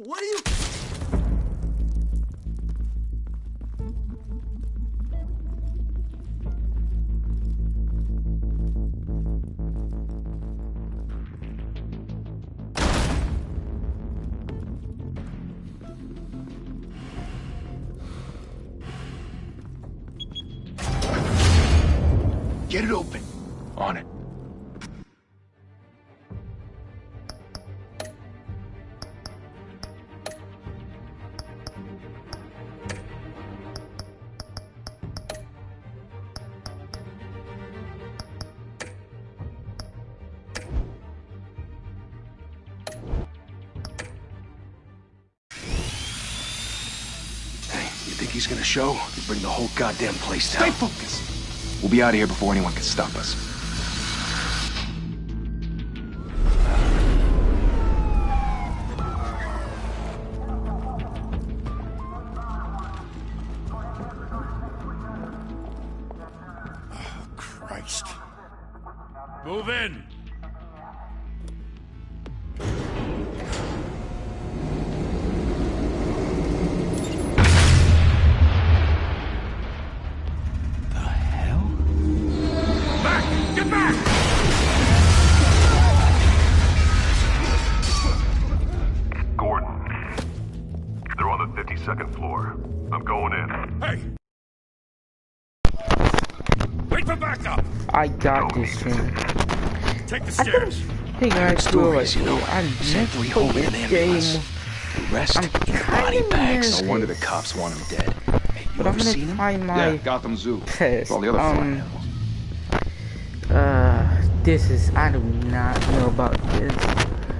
What are you... Get it open. On it. Hey, you think he's gonna show? You bring the whole goddamn place down. Stay focused. We'll be out of here before anyone can stop us. Oh, Christ. Move in! Get back! Gordon, they're on the 52nd floor. I'm going in. Hey! Wait for backup! I got this thing. Take the stairs. Hey guys, Stories, you know. I Sent 3 never home played in this an game, ambulance. The rest in body bags. No wonder the cops want him dead. Hey, you but I'm ever gonna seen him? find my Yeah, Gotham Zoo. test. All the other flying animals. This is, I do not know about this.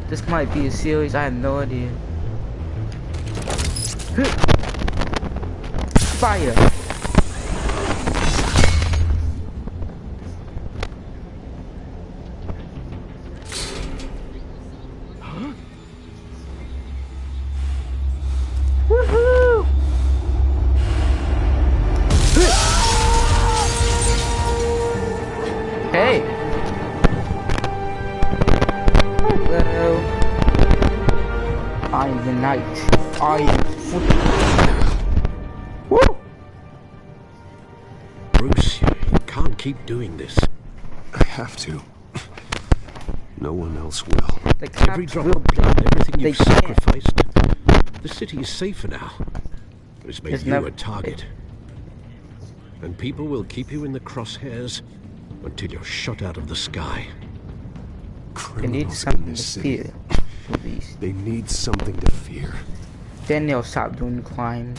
This might be a series, I have no idea. Fire! Woohoo! Hey! Hello. I am the knight. I am Woo! Bruce, you can't keep doing this. I have to. No one else will. The Every cops drop will of blood, everything They you've can't. sacrificed. The city is safer now. It's made There's you no- a target. And people will keep you in the crosshairs until you're shot out of the sky. They need Criminals something in this to city. fear. Police. They need something to fear. Then they'll stop doing crimes.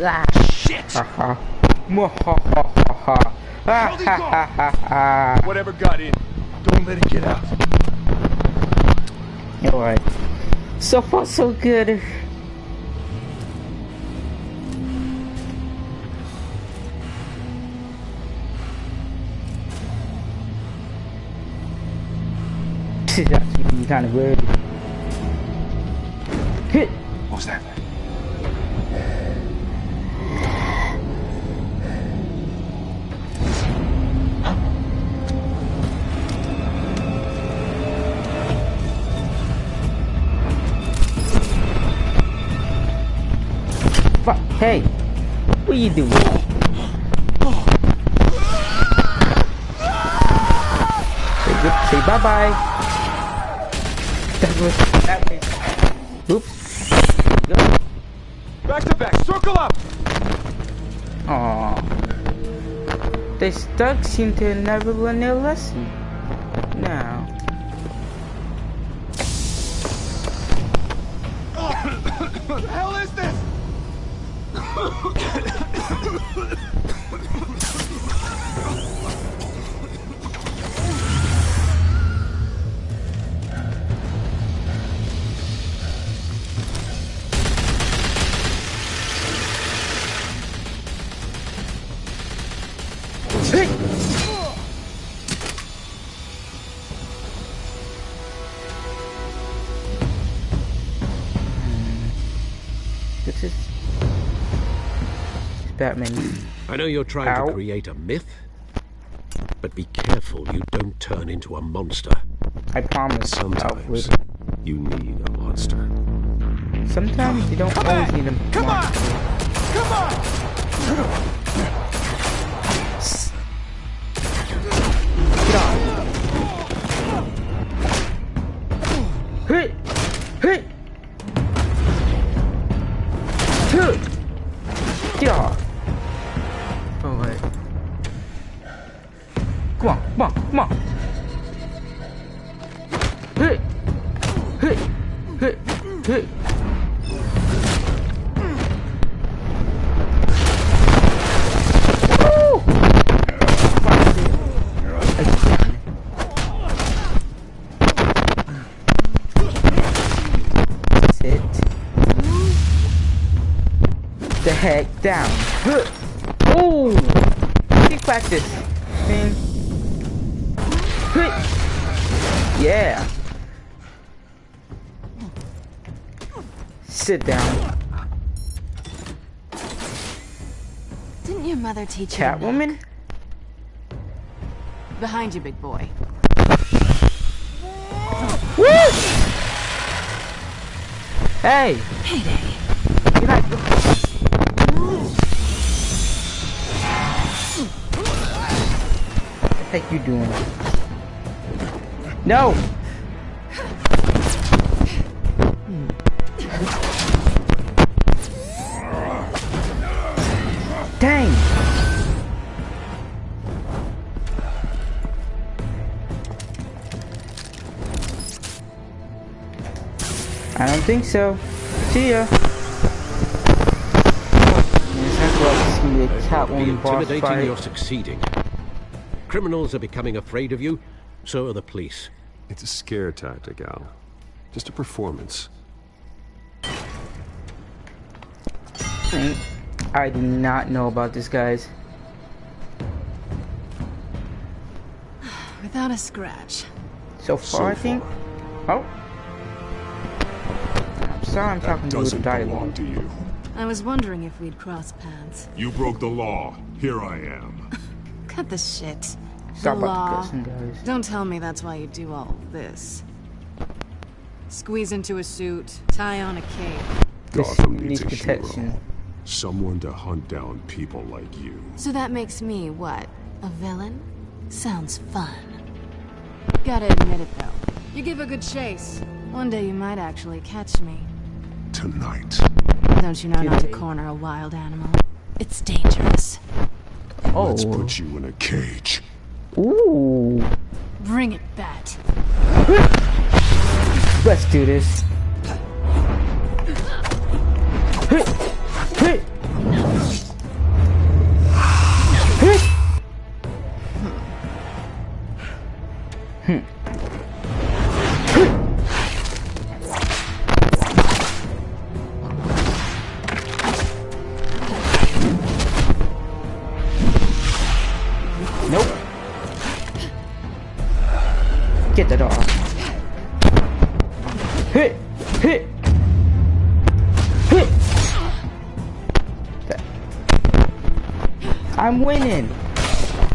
Ah, Shit! ha ha. How'd he go? Whatever got in, don't let it get out. Alright. So far, so good. That's really kind of weird. Hit! What was that? Fuck, hey! What you doing? Say bye-bye. That was... Oops. Go. Back to back, circle up! Aww. They stuck seem to never learn their lesson. Now. What the hell is this? This is Batman. I know you're trying Ow. to create a myth, but be careful you don't turn into a monster. I promise. Sometimes Alfred. you need a monster. Sometimes you don't always need them. Come on! Come on! Get off. Hit! Hit! Hit! Get off. Alright. Come on, come on, come on. Hit! Hit! Hit! Hit! Woo! Sit the heck down. Oh! Keep practice. Man. Yeah. Sit down. Didn't your mother teach you? Catwoman? Behind you, big boy. Woo! Hey! Heyday. You're not... What the heck you doing? No! Dang! I don't think so. See ya. Be intimidating, you're succeeding. Criminals are becoming afraid of you, so are the police. It's a scare tactic, Al. Just a performance. I do not know about this, guys. Without a scratch. So far, I think. Oh. I'm sorry, I'm talking to you with Doesn't belong dialogue. to you. I was wondering if we'd cross paths. You broke the law. Here I am. Cut the shit. Stop the about law. the cussing, guys. Don't tell me that's why you do all this. Squeeze into a suit, tie on a cape. This Gotham needs needs a protection. hero. Someone to hunt down people like you. So that makes me, what, a villain? Sounds fun. Gotta admit it, though. You give a good chase. One day you might actually catch me. Tonight. Don't you know not to corner a wild animal? It's dangerous. Oh. Let's put you in a cage. Ooh. Bring it, Bat. Let's do this. Nope. Get that off. Hit! Hit! Hit! I'm winning!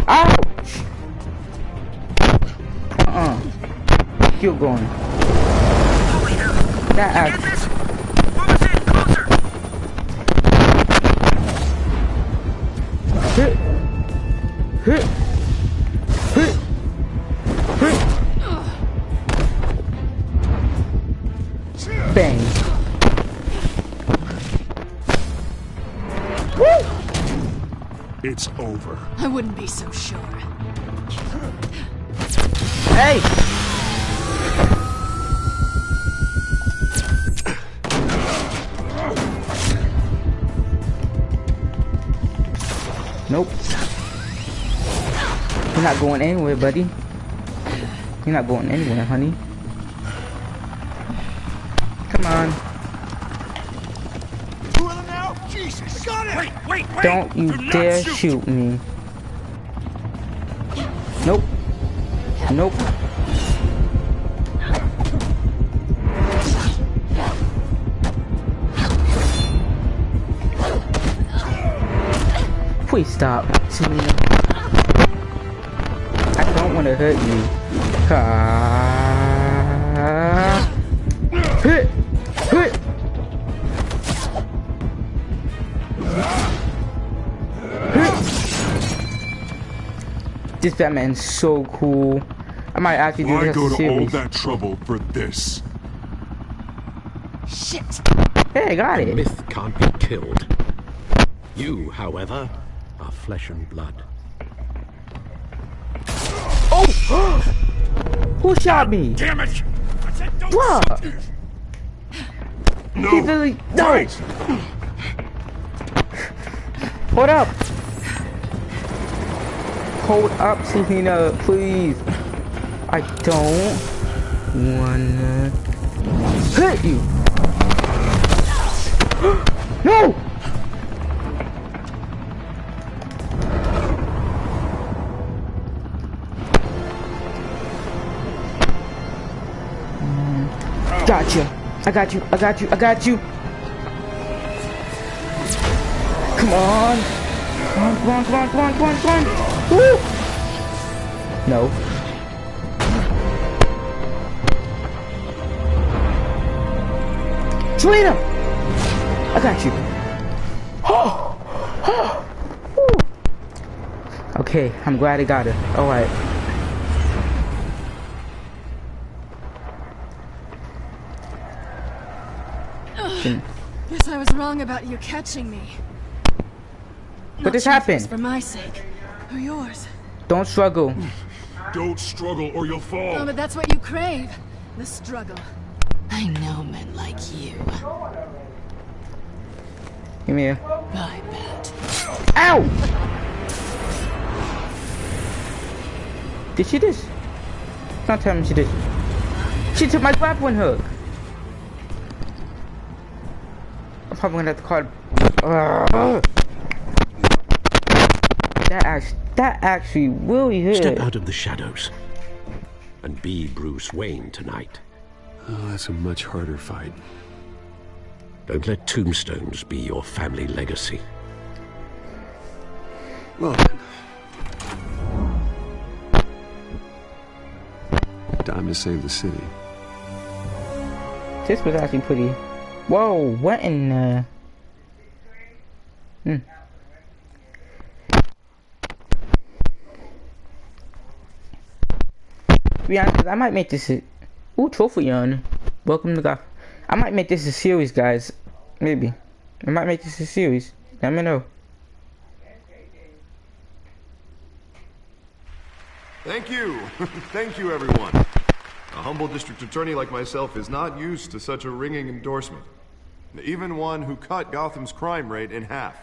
Ouch! Keep going. That ouch. Hit! Hit! Hit! Hit! Bang! Woo! It's over. I wouldn't be so sure. Hey! Nope. You're not going anywhere, buddy. You're not going anywhere, honey. Come on. Two of them now? Jesus! I got it! Wait! Don't you Do not dare shoot me. Nope. Nope. Please stop, Selena. I don't want to hurt you. Hit! This Batman's so cool. I might actually do Why this go as a to all series. that trouble for this? Shit! Hey, I got The it. myth can't be killed. You, however, are flesh and blood. Oh! Who shot me? Damn it! I said don't Bruh! shoot. He No! literally... No! Wait! Hold up! Hold up, Selena, please. I don't wanna hit you. No! Gotcha. I got you. I got you. I got you. Come on. Come on, come on, come on, come on, come on, come on. Woo! No. Selena! I got you. Okay, I'm glad I got her. Alright. Guess I was wrong about you catching me. What just Not sure if it was happened? for my sake. Or yours. Don't struggle. Don't struggle or you'll fall. Oh, but that's what you crave. The struggle. I know men like you. Give me here. I bet. Ow! Did she just? Don't tell me she did. She took my grappling hook. I'm probably gonna have to call. That actually really hit. Step out of the shadows and be Bruce Wayne tonight. Oh, that's a much harder fight. Don't let tombstones be your family legacy. Well then. Time to save the city. This was actually pretty. Whoa! What in the? To be honest, I might make this a... Ooh, trophy on. Welcome to God. I might make this a series, guys. Maybe. I might make this a series. Let me know. Thank you. Thank you, everyone. A humble district attorney like myself is not used to such a ringing endorsement. Even one who cut Gotham's crime rate in half.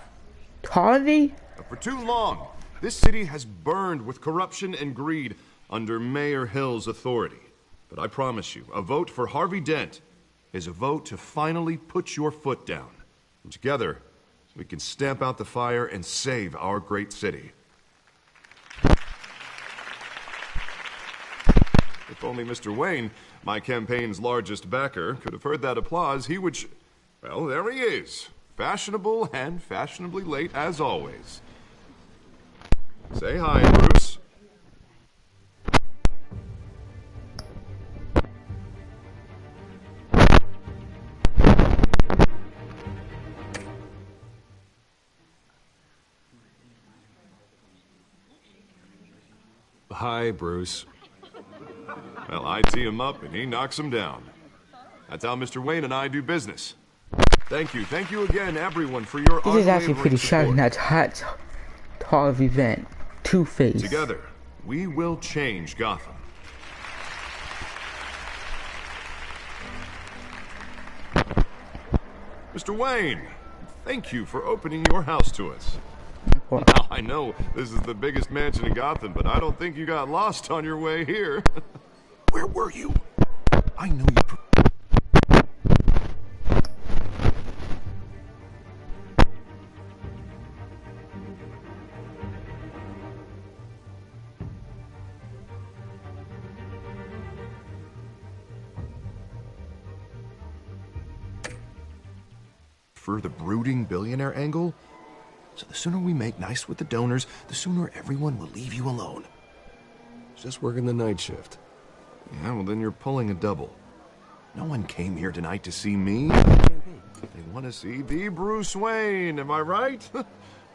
Harvey? For too long, this city has burned with corruption and greed under Mayor Hill's authority. But I promise you, a vote for Harvey Dent is a vote to finally put your foot down. And together, we can stamp out the fire and save our great city. If only Mr. Wayne, my campaign's largest backer, could have heard that applause, he would... Well, there he is. Fashionable and fashionably late as always. Say hi, Bruce. Hi, Bruce. Well, I tee him up and he knocks him down. That's how Mr. Wayne and I do business. Thank you again, everyone, for your This is actually unwavering pretty shocking. support. That hot Harvey Dent. Two-Face. Together, we will change Gotham. Mr. Wayne, thank you for opening your house to us. What? Now, I know this is the biggest mansion in Gotham, but I don't think you got lost on your way here. Where were you? I know you. For the brooding billionaire angle? So the sooner we make nice with the donors, the sooner everyone will leave you alone. Just working the night shift. Yeah, well then you're pulling a double. No one came here tonight to see me. They want to see the Bruce Wayne, am I right?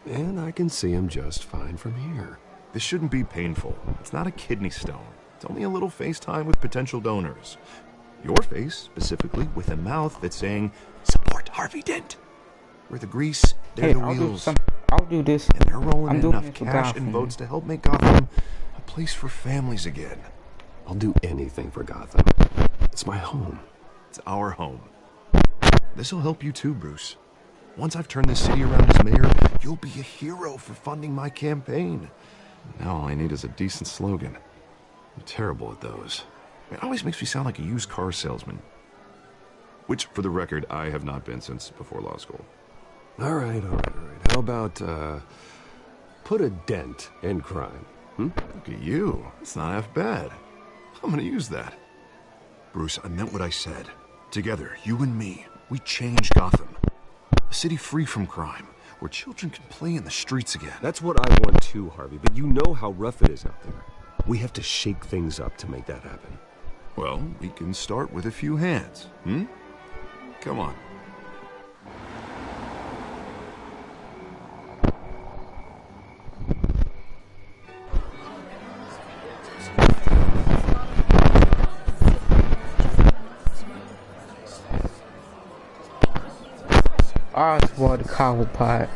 And I can see him just fine from here. This shouldn't be painful. It's not a kidney stone. It's only a little FaceTime with potential donors. Your face, specifically, with a mouth that's saying, support Harvey Dent. We're the grease, they're the wheels. I'll do this. And they're rolling in enough it for cash Gotham. and votes to help make Gotham a place for families again. I'll do anything for Gotham. It's my home. It's our home. This'll help you too, Bruce. Once I've turned this city around as mayor, you'll be a hero for funding my campaign. Now all I need is a decent slogan. I'm terrible at those. It always makes me sound like a used car salesman. Which, for the record, I have not been since before law school. All right. How about, put a dent in crime? Look at you. It's not half bad. I'm gonna use that. Bruce, I meant what I said. Together, you and me, we change Gotham. A city free from crime, where children can play in the streets again. That's what I want too, Harvey, but you know how rough it is out there. We have to shake things up to make that happen. Well, we can start with a few hands, Come on. Oswald Cobblepot.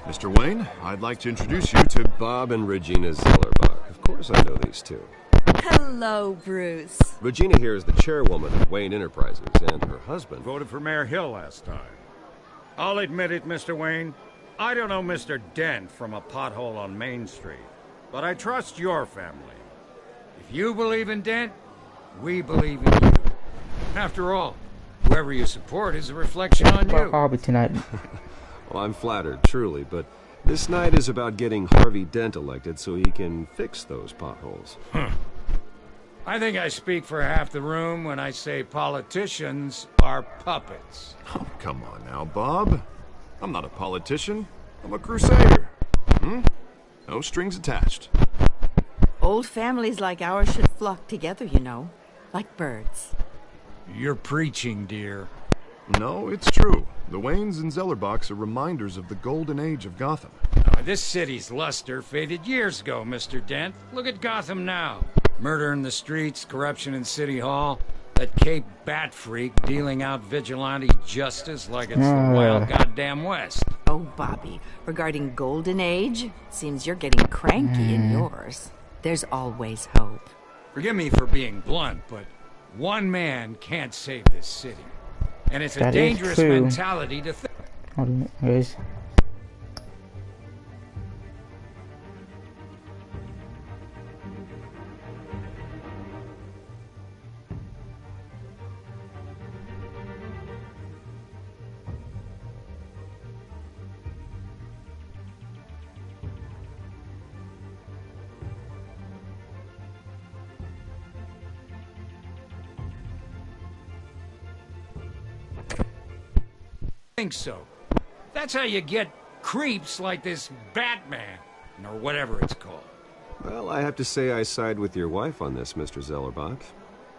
Mr. Wayne, I'd like to introduce you to Bob and Regina Zellerbach. Of course I know these two. Hello, Bruce. Regina here is the chairwoman of Wayne Enterprises, and her husband... Voted for Mayor Hill last time. I'll admit it, Mr. Wayne. I don't know Mr. Dent from a pothole on Main Street, but I trust your family. If you believe in Dent, we believe in you. After all, whoever you support is a reflection on you. Harvey tonight. Well, I'm flattered, truly, but this night is about getting Harvey Dent elected so he can fix those potholes. I think I speak for half the room when I say politicians are puppets. Oh, come on now, Bob. I'm not a politician. I'm a crusader. No strings attached. Old families like ours should flock together, you know. Like birds. You're preaching, dear. No, it's true. The Waynes and Zellerbachs are reminders of the golden age of Gotham. This city's luster faded years ago, Mr. Dent. Look at Gotham now. Murder in the streets, corruption in City Hall, that Cape Bat freak dealing out vigilante justice like it's the wild goddamn West. Oh, Bobby, regarding Golden Age, seems you're getting cranky in yours. There's always hope. Forgive me for being blunt, but one man can't save this city. And it's a dangerous mentality to think. Hold on, guys. Think so. That's how you get creeps like this Batman, or whatever it's called. Well, I have to say I side with your wife on this, Mr. Zellerbach.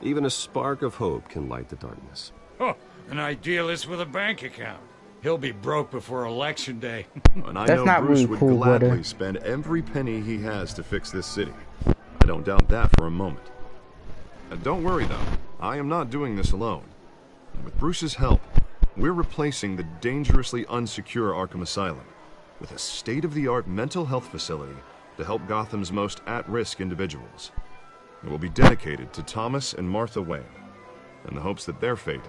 Even a spark of hope can light the darkness. Oh, an idealist with a bank account. He'll be broke before Election Day. And I know Bruce would gladly spend every penny he has to fix this city. I don't doubt that for a moment. Don't worry, though. I am not doing this alone. And with Bruce's help, we're replacing the dangerously unsecure Arkham Asylum with a state-of-the-art mental health facility to help Gotham's most at-risk individuals. It will be dedicated to Thomas and Martha Wayne, in the hopes that their fate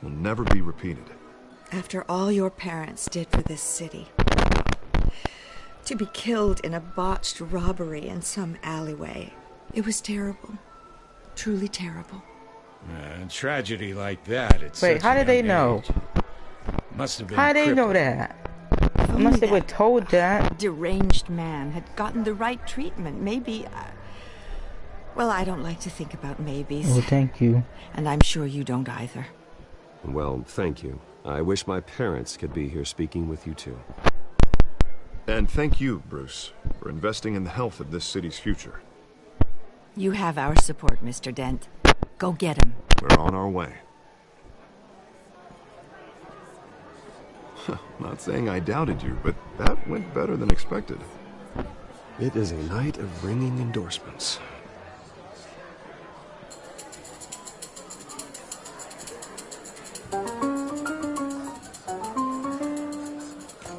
will never be repeated. After all your parents did for this city, to be killed in a botched robbery in some alleyway, it was terrible. Truly terrible. A tragedy like that, it's Wait, how did they know? Must have been How did they know that? Unless they were told that. Deranged man had gotten the right treatment. Maybe... well, I don't like to think about maybes. Oh, thank you. And I'm sure you don't either. Well, thank you. I wish my parents could be here speaking with you too. And thank you, Bruce, for investing in the health of this city's future. You have our support, Mr. Dent. Go get him. We're on our way. Not saying I doubted you, but that went better than expected. It is a night of ringing endorsements.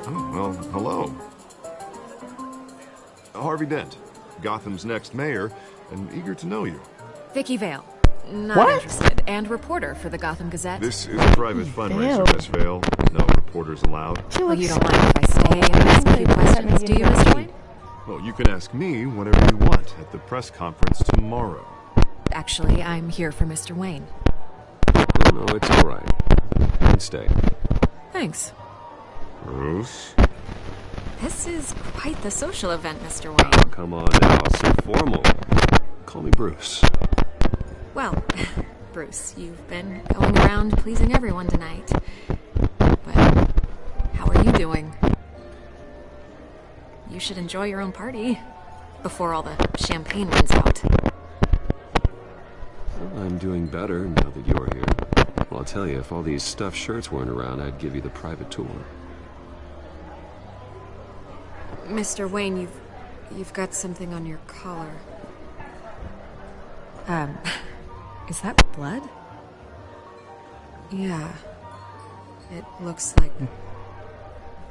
Oh, well, hello. Harvey Dent, Gotham's next mayor, and eager to know you. Vicky Vale. Not What? interested. And reporter for the Gotham Gazette. This is a private fundraiser, Miss Vale. No reporters allowed. Well, you don't mind if I stay and ask a few questions, do you, Mr. Wayne? Well, you can ask me whatever you want at the press conference tomorrow. Actually, I'm here for Mr. Wayne. No, it's all right. You can stay. Thanks. Bruce? This is quite the social event, Mr. Oh, Wayne. come on now, so formal. Call me Bruce. Well, Bruce, you've been going around pleasing everyone tonight. But how are you doing? You should enjoy your own party before all the champagne runs out. Well, I'm doing better now that you're here. Well, I'll tell you, if all these stuffed shirts weren't around, I'd give you the private tour. Mr. Wayne, you've got something on your collar. Is that blood? Yeah. It looks like...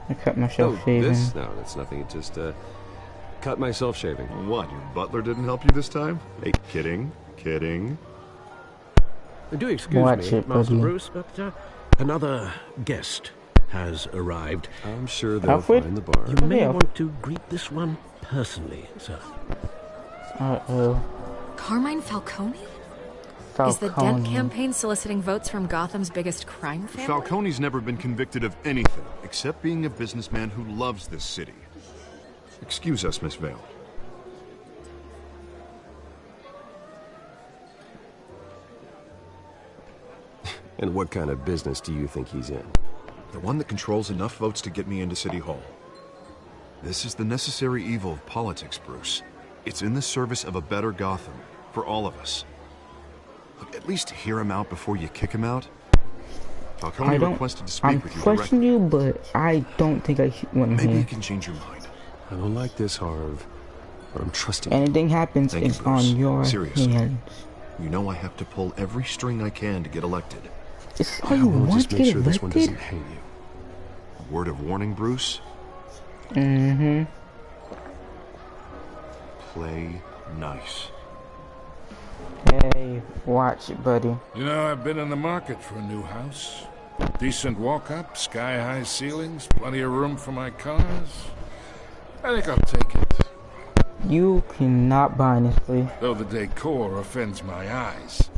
I cut myself shaving. This? No, that's nothing. It just, cut myself shaving. What, your butler didn't help you this time? Hey, kidding. Do excuse Watch me, it, Master buddy. Bruce, but another guest has arrived. I'm sure they'll Alfred? find the bar. You may Yeah. want to greet this one personally, sir. Uh-oh. Carmine Falcone? Is the Dent campaign soliciting votes from Gotham's biggest crime family? Falcone's never been convicted of anything except being a businessman who loves this city. Excuse us, Miss Vale. And what kind of business do you think he's in? The one that controls enough votes to get me into City Hall. This is the necessary evil of politics, Bruce. It's in the service of a better Gotham, for all of us. Look, at least hear him out before you kick him out. Falcone requested to speak with you directly. I'm questioning you, but I don't think I want him Maybe here. you can change your mind. I don't like this, Harv, but I'm trusting you. Anything happens, Thank you, it's Bruce. on your Seriously. hands. You know I have to pull every string I can to get elected. It's all you We'll want just to make get sure this one elected? doesn't hang you. A word of warning, Bruce? Mm-hmm. Play nice. Hey, watch it, buddy. You know, I've been in the market for a new house. Decent walk-up, sky-high ceilings, plenty of room for my cars. I think I'll take it. You cannot buy this place. Though the decor offends my eyes.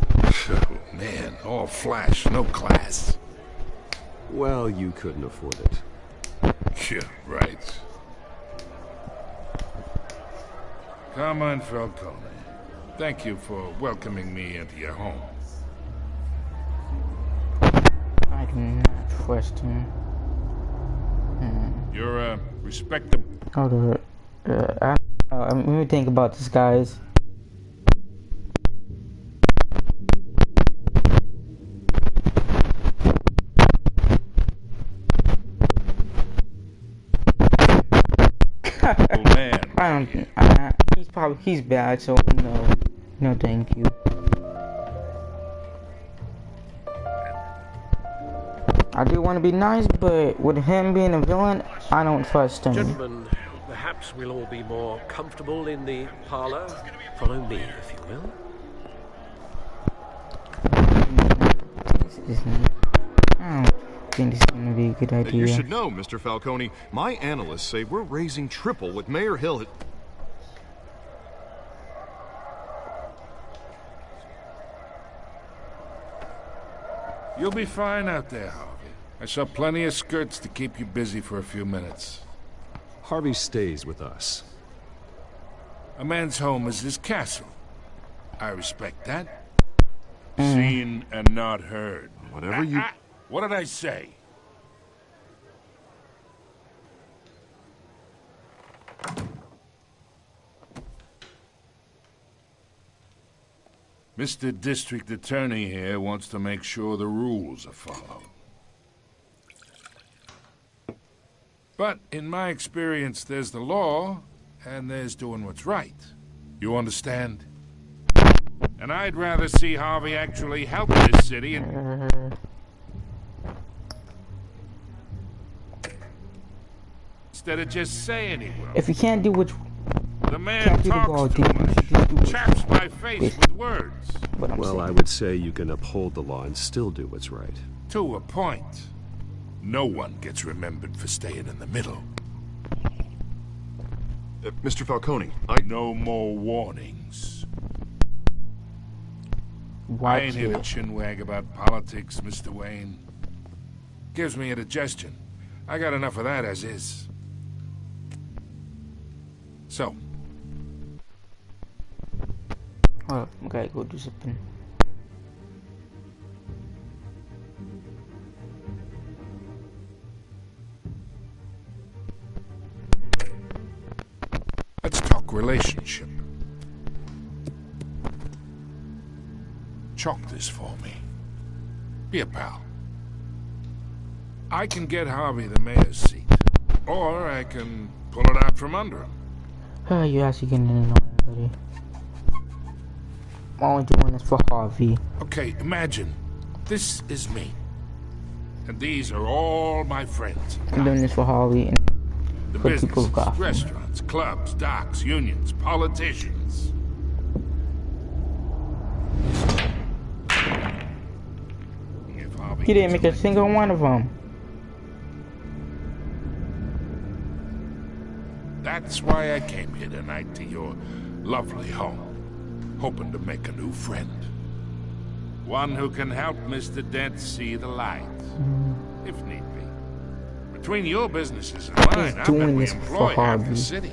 Oh, man, all flash, no class. Well, you couldn't afford it. Yeah, right. Carmine Falcone, thank you for welcoming me into your home. I do not trust him. You're a respectable... Hold on. Let me think about this, guys. man. He's bad, so no thank you. I do want to be nice, but with him being a villain, I don't trust him. Gentlemen, perhaps we'll all be more comfortable in the parlor. Follow me, if you will. I don't think this is going to be a good idea. You should know, Mr. Falcone, my analysts say we're raising triple what Mayor Hill had... You'll be fine out there, Harvey. I saw plenty of skirts to keep you busy for a few minutes. Harvey stays with us. A man's home is his castle. I respect that. Seen and not heard. Whatever you... What did I say? Mr. District Attorney here wants to make sure the rules are followed. But in my experience, there's the law, and there's doing what's right. You understand? And I'd rather see Harvey actually help this city and... instead of just saying he will. If you can't do what the man talks too much, chaps my face with words. Well, I would say you can uphold the law and still do what's right. To a point. No one gets remembered for staying in the middle. Mr. Falcone, No more warnings. Watch I ain't here to chinwag about politics, Mr. Wayne. Gives me indigestion. I got enough of that as is. So. Hold up, I gotta go do something. Let's talk relationship. Chalk this for me. Be a pal. I can get Harvey the mayor's seat, or I can pull it out from under him. Oh, you're actually getting annoying, buddy. I'm only doing this for Harvey. Okay, imagine this is me, and these are all my friends. I'm doing this for Harvey and the for people of businesses, Gotham. restaurants, clubs, docks, unions, politicians. If Harvey He didn't make a single one of them. That's why I came here tonight to your lovely home, hoping to make a new friend. One who can help Mr. Dent see the light, if need be. Between your businesses and mine, I bet we employ half the city.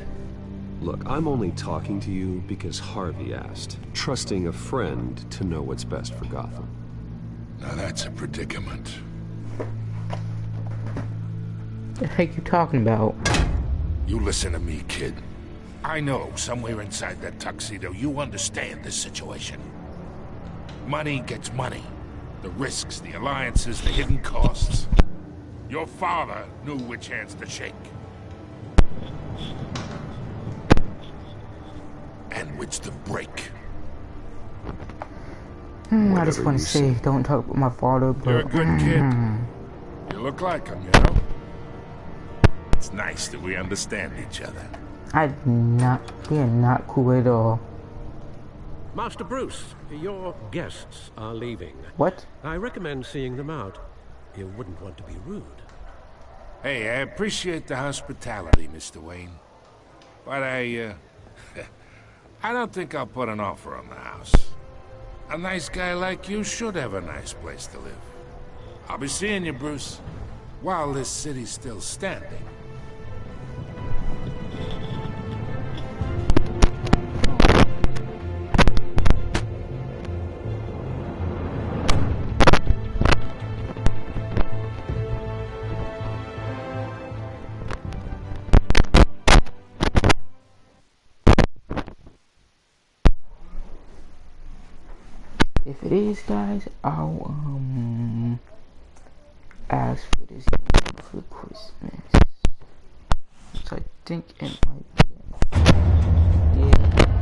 Look, I'm only talking to you because Harvey asked, trusting a friend to know what's best for Gotham. Now that's a predicament. What the heck you talking about? You listen to me, kid. I know somewhere inside that tuxedo you understand this situation. Money gets money. The risks, the alliances, the hidden costs. Your father knew which hands to shake. And which to break. I just want to say, don't talk about my father, but... You're a good kid. You look like him, you know? It's nice that we understand each other. We are not cool at all. Master Bruce, your guests are leaving. What? I recommend seeing them out. You wouldn't want to be rude. Hey, I appreciate the hospitality, Mr. Wayne. But I don't think I'll put an offer on the house. A nice guy like you should have a nice place to live. I'll be seeing you, Bruce, while this city's still standing. If it is, guys, I'll ask for this game for Christmas. So I think it might be.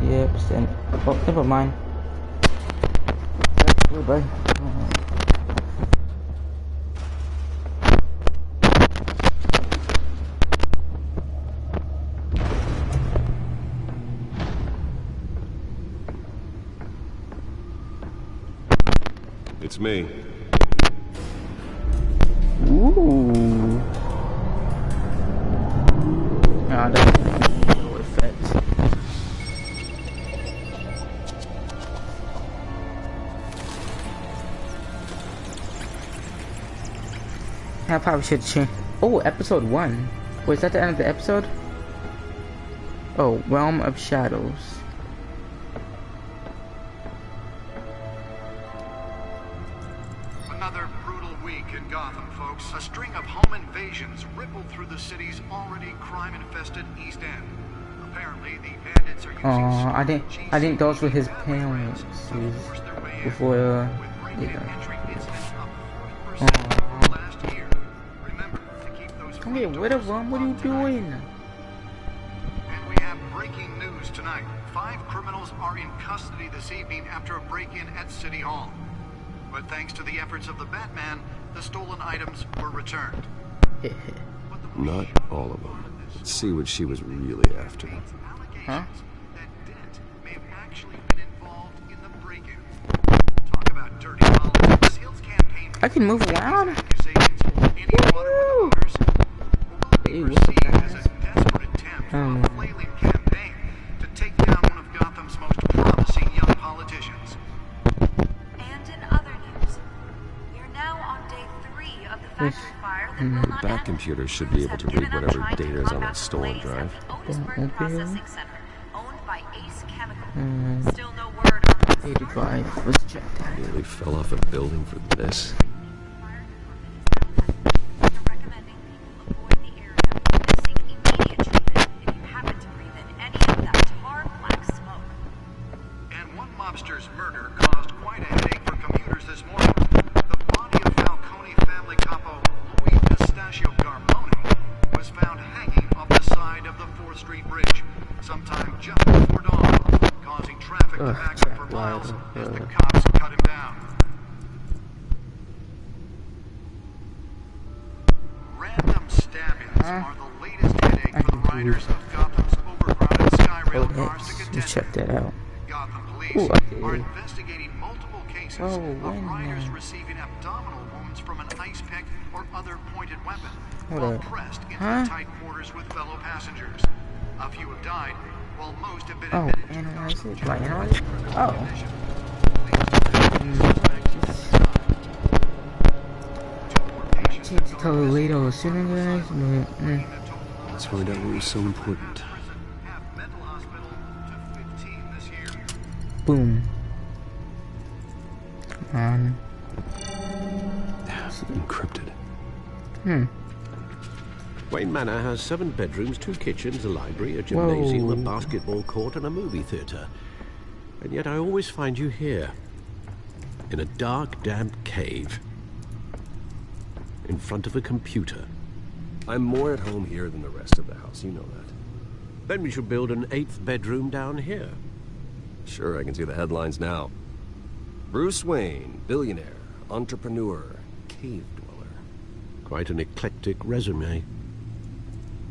Yeah, percent. Oh, never mind. Goodbye. It's me. Ooh. Nah, that's no effects. I probably should change. Oh, episode 1. Wait, is that the end of the episode? Oh, Realm of Shadows. Another brutal week in Gotham, folks. A string of home invasions rippled through the city's already crime-infested East End. Apparently, the bandits are using I think those were his parents before Hey, what are you doing? And we have breaking news tonight. 5 criminals are in custody this evening after a break-in at City Hall. But thanks to the efforts of the Batman, the stolen items were returned. Not all of them. Let's see what she was really after. Huh? May have actually been involved in the break-in. Talk about dirty politics. Sales campaign. I can move around. Campaign to take down one of Gotham's most promising young politicians. And in other news, we're now on day 3 of the factory fire that will not The back computer should be able to read whatever data is on that stolen drive. Otisburg Processing Center, owned by Ace Chemical. Still no word on 85. Let's check that. Nearly fell off a building for this. Mobster's murder caused quite a headache for commuters this morning. The body of Falcone family capo Louis Pistachio Garmoni was found hanging off the side of the 4th Street Bridge sometime just before dawn, causing traffic to back up for miles as the cops cut him down. Random stabbings are the latest headache for the riders of Gotham's overcrowded Skyrail cars to contend. Let's check that out. Gotham police are investigating multiple cases of riders receiving abdominal wounds from an ice pick or other pointed weapon while pressed into tight quarters with fellow passengers. A few have died, while most have been admitted to hospital. Can't tell the later or sooner, guys, but Let's find out what was so important. boom. Come on. Encrypted. Wayne Manor has 7 bedrooms, 2 kitchens, a library, a gymnasium, a basketball court, and a movie theatre. And yet I always find you here, in a dark, damp cave, in front of a computer. I'm more at home here than the rest of the house, you know that. Then we should build an 8th bedroom down here. Sure, I can see the headlines now. Bruce Wayne, billionaire, entrepreneur, cave dweller. Quite an eclectic resume.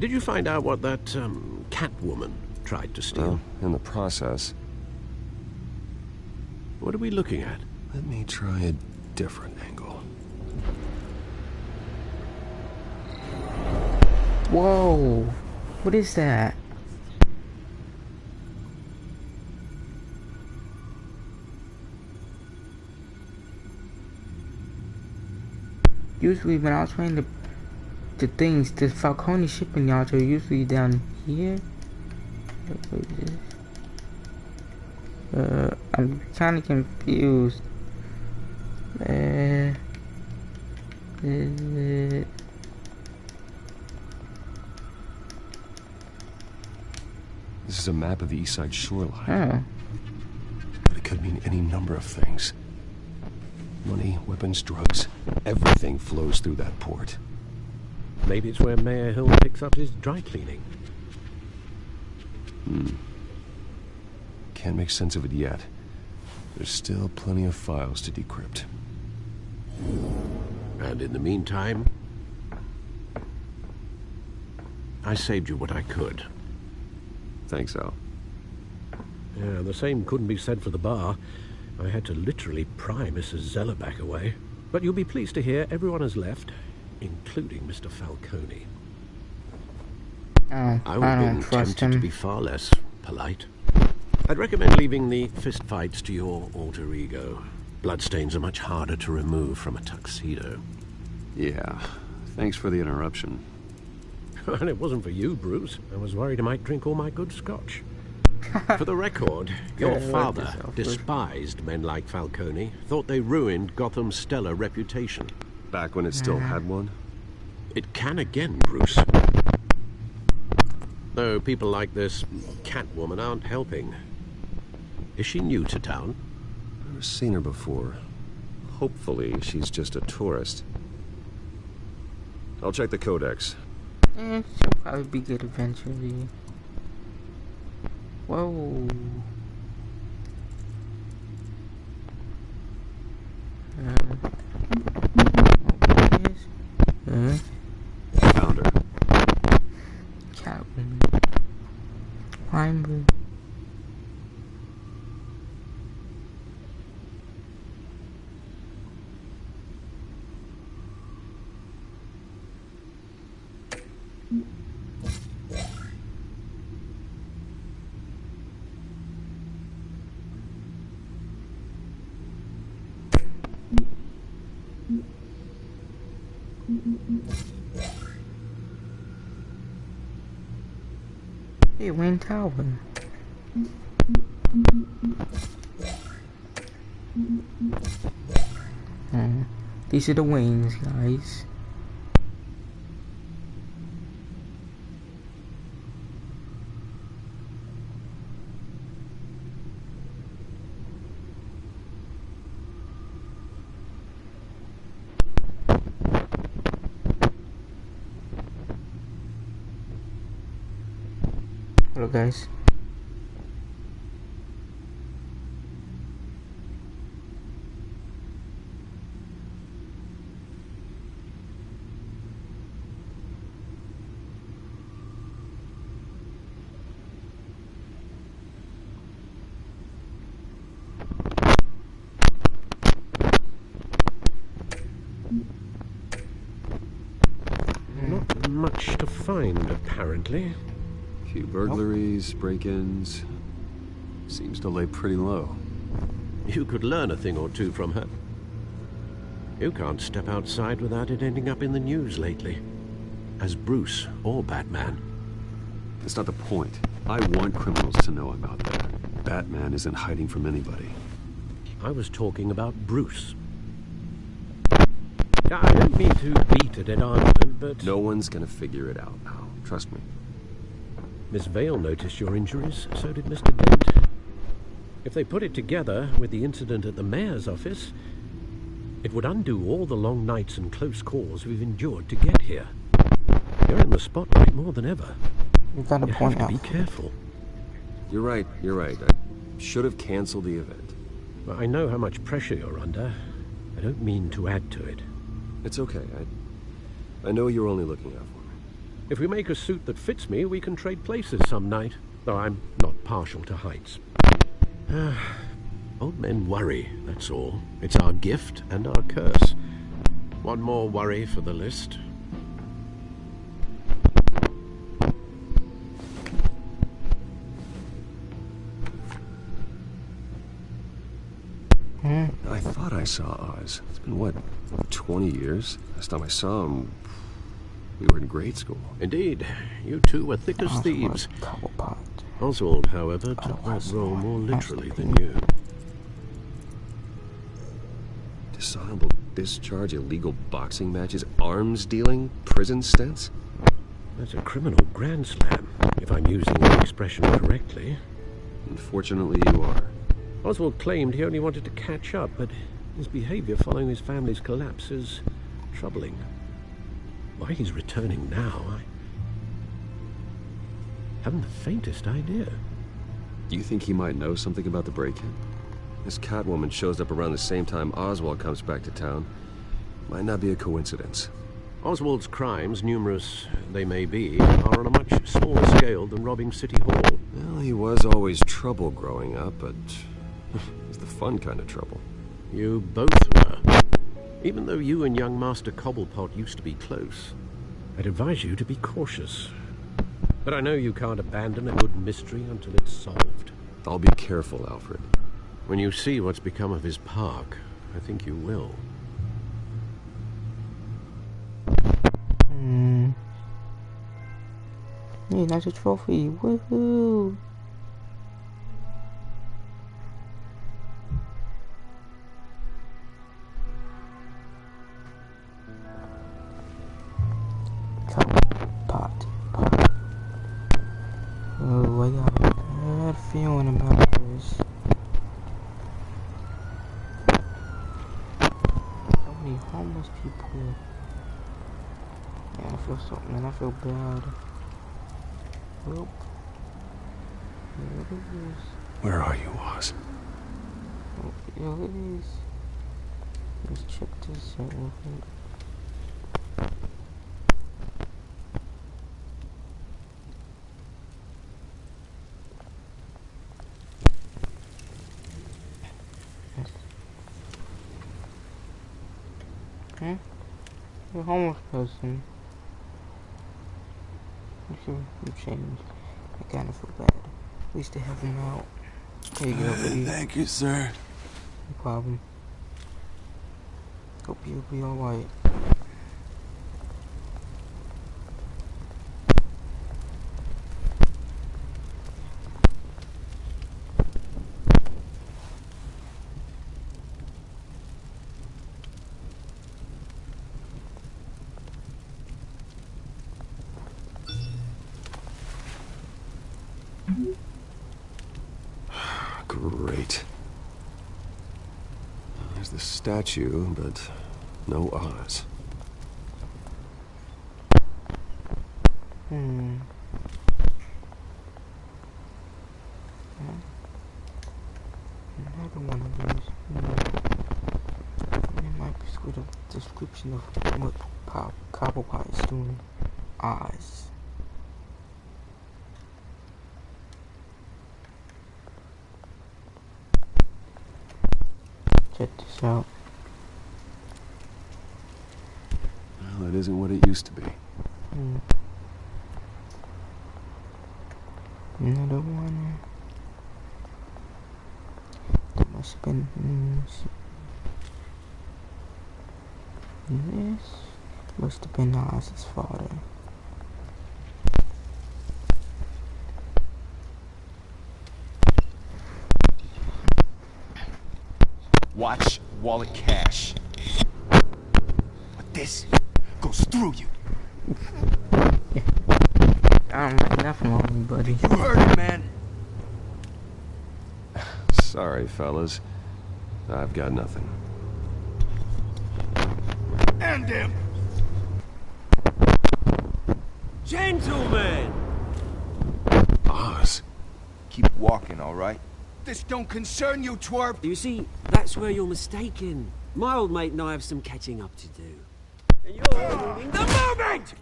Did you find out what that, Catwoman tried to steal? Well, in the process. What are we looking at? Let me try a different angle. Whoa! What is that? Usually when I was playing the things, the Falcone shipping yards are usually down here. I'm kind of confused. This is a map of the East Side shoreline. Oh. But it could mean any number of things. Money, weapons, drugs, everything flows through that port. Maybe it's where Mayor Hill picks up his dry cleaning. Can't make sense of it yet. There's still plenty of files to decrypt. And in the meantime, I saved you what I could. Thanks, Al. Yeah, the same couldn't be said for the bar. I had to literally pry Mrs. Zeller back away. But you'll be pleased to hear everyone has left, including Mr. Falcone. I would have been tempted to be far less polite. I'd recommend leaving the fistfights to your alter ego. Bloodstains are much harder to remove from a tuxedo. Yeah, thanks for the interruption. And it wasn't for you, Bruce. I was worried I might drink all my good scotch. For the record, your father despised men like Falcone, thought they ruined Gotham's stellar reputation. Back when it still had one? It can again, Bruce. Though people like this Catwoman aren't helping. Is she new to town? Never seen her before. Hopefully she's just a tourist. I'll check the codex. She'll probably be good eventually. Whoa. Found her. Catwoman. Climber. Hey, Wayne Tower. These are the Waynes, guys. Hello, guys. Not much to find, apparently. Few burglaries, break-ins. Seems to lay pretty low. You could learn a thing or two from her. You can't step outside without it ending up in the news lately. As Bruce or Batman. That's not the point. I want criminals to know about that. Batman isn't hiding from anybody. I was talking about Bruce. I don't mean to beat a dead argument, but... No one's gonna figure it out now. Trust me. Miss Vale noticed your injuries, so did Mr. Dent. If they put it together with the incident at the mayor's office, it would undo all the long nights and close calls we've endured to get here. You're in the spotlight more than ever. You gotta point out. Be careful. You're right. I should have canceled the event. Well, I know how much pressure you're under. I don't mean to add to it. It's okay. I know you're only looking out for me. If we make a suit that fits me, we can trade places some night. Though I'm not partial to heights. Old men worry, that's all. It's our gift and our curse. One more worry for the list. I thought I saw Oz. It's been, what, 20 years? Last time I saw him, we were in grade school. Indeed. You two were thick as thieves. Oswald, however, took that role more literally than you. Dishonorable discharge, illegal boxing matches, arms dealing, prison stints? That's a criminal grand slam, if I'm using the expression correctly. Unfortunately, you are. Oswald claimed he only wanted to catch up, but his behavior following his family's collapse is troubling. Why he's returning now, I haven't the faintest idea. Do you think he might know something about the break-in? This Catwoman shows up around the same time Oswald comes back to town. Might not be a coincidence. Oswald's crimes, numerous they may be, are on a much smaller scale than robbing City Hall. Well, he was always trouble growing up, but it's the fun kind of trouble. You both were. Even though you and young Master Cobblepot used to be close, I'd advise you to be cautious. But I know you can't abandon a good mystery until it's solved. I'll be careful, Alfred. When you see what's become of his park, I think you will. Yeah, nice trophy. Woohoo! Pot. Oh, I got a bad feeling about this. So many homeless people. Yeah, I feel something, man. I feel bad. Well, yep. Where are you, Oz? Oh, yo, it is. Let's check this out real quick. Huh? You're a homeless person. You changed. I kinda feel bad. At least they have him out. Here you go, buddy. Thank you, sir. No problem. Hope you'll be alright. Great. There's the statue, but no Oz. Another one of these. It might be with a description of what Cobblepot is doing. Oz. Check this out. Well, it isn't what it used to be. Another one. That must have been. This must have been Oz's father. Watch wallet cash. But this goes through you. I don't like nothing on me, buddy. You heard it, man. Sorry, fellas. I've got nothing. End him! Gentlemen! Oz. Keep walking, all right? This don't concern you, twerp. You see, that's where you're mistaken. My old mate and I have some catching up to do. And you're ruining the moment!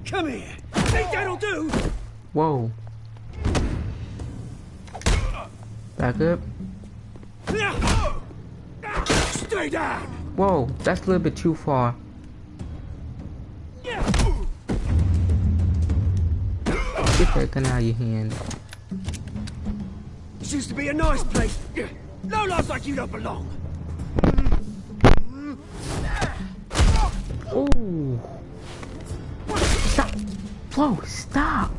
Come here. Think that'll do? Whoa. Back up. Stay down! Whoa, that's a little bit too far. Get that gun out of your hand. This used to be a nice place. No lives like you don't belong. Ooh. Stop. Whoa, stop.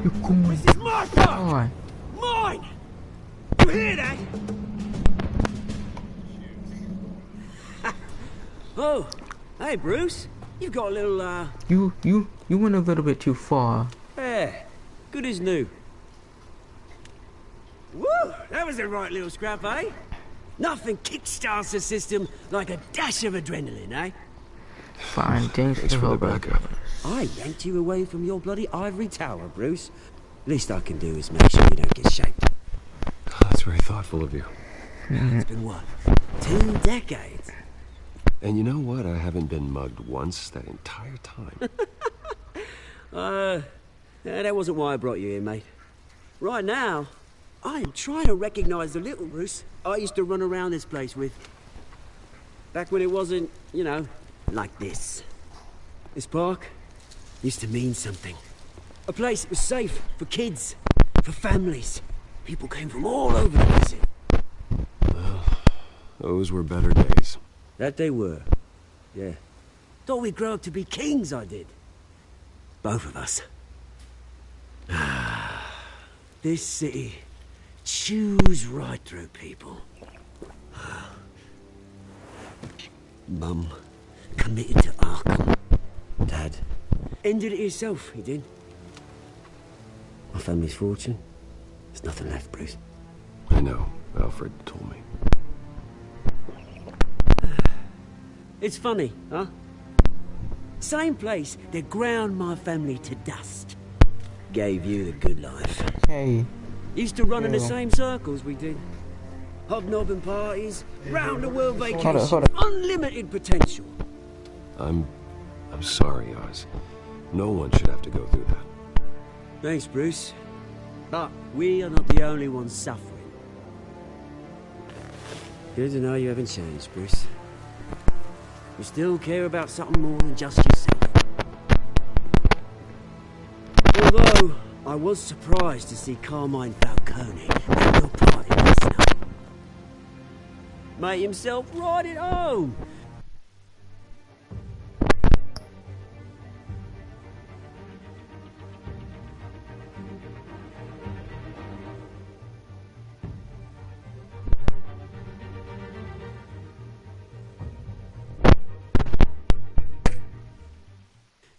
You're going. This is my gun. Mine. You hear that? Oh, hey Bruce. You've got a little You went a little bit too far. Yeah, good as new. Woo! That was a right little scrap, eh? Nothing kickstarts the system like a dash of adrenaline, eh? Fine, thanks for the backup. I yanked you away from your bloody ivory tower, Bruce. Least I can do is make sure you don't get shaped. That's very thoughtful of you. It's been what? 2 decades. And you know what? I haven't been mugged once that entire time. That wasn't why I brought you here, mate. Right now, I am trying to recognize the little Bruce I used to run around this place with. Back when it wasn't, you know, like this. This park used to mean something. A place that was safe for kids, for families. People came from all over to visit. Well, those were better days. That they were. Yeah. Thought we'd grow up to be kings, I did. Both of us. This city chews right through people. Mum committed to Arkham. Dad ended it himself, he did. My family's fortune. There's nothing left, Bruce. I know. Alfred told me. It's funny, huh? Same place that ground my family to dust. Gave you the good life. Hey. Used to run in the same circles we did. Hobnobbing parties, round the world vacations, unlimited potential. I'm sorry, Oz. No one should have to go through that. Thanks, Bruce. But we are not the only ones suffering. Good to know you haven't changed, Bruce. You still care about something more than just yourself. Although, I was surprised to see Carmine Falcone at your party last night. Made himself right at home.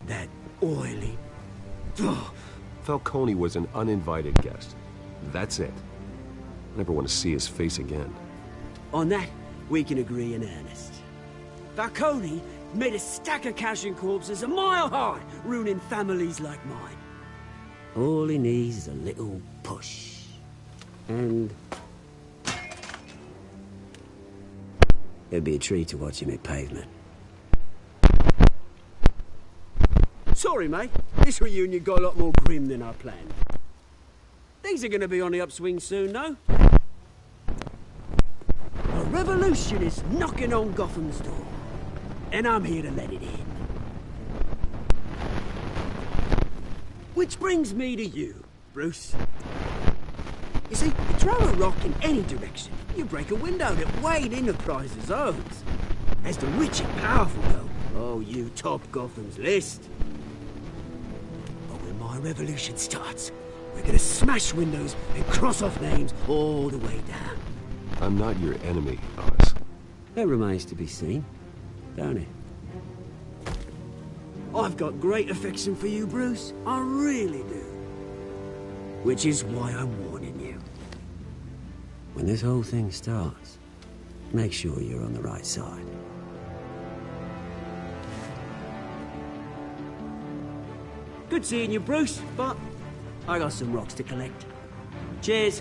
That oily... Falcone was an uninvited guest. That's it. Never want to see his face again. On that, we can agree in earnest. Falcone made a stack of cash and corpses a mile high, ruining families like mine. All he needs is a little push. And... it'd be a treat to watch him hit pavement. Sorry, mate. This reunion got a lot more grim than I planned. Things are gonna be on the upswing soon, though. A revolution is knocking on Gotham's door. And I'm here to let it in. Which brings me to you, Bruce. You see, you throw a rock in any direction, you break a window that Wayne Enterprises owns. As the rich and powerful go, oh, you top Gotham's list. But when my revolution starts, we're gonna smash windows and cross off names all the way down. I'm not your enemy, Oz. That remains to be seen, don't it? I've got great affection for you, Bruce. I really do. Which is why I'm warning you. When this whole thing starts, make sure you're on the right side. Good seeing you, Bruce, but I got some rocks to collect. Cheers.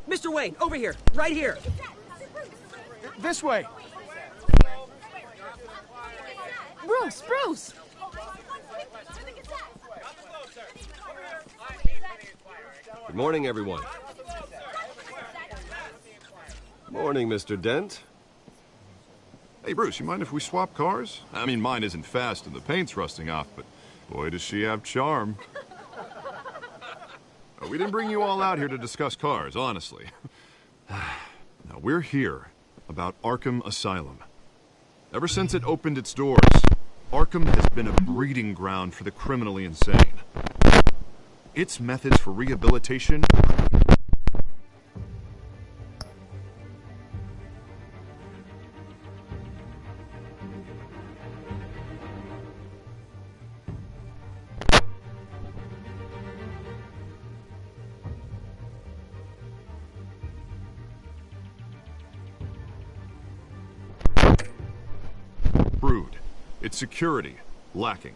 Mr. Wayne, over here, right here. This way. Bruce! Good morning, everyone. Morning, Mr. Dent. Hey, Bruce, you mind if we swap cars? I mean, mine isn't fast and the paint's rusting off, but boy, does she have charm. We didn't bring you all out here to discuss cars, honestly. Now, we're here about Arkham Asylum. Ever since it opened its doors, Arkham has been a breeding ground for the criminally insane. Its methods for rehabilitation... Brood. Its security lacking.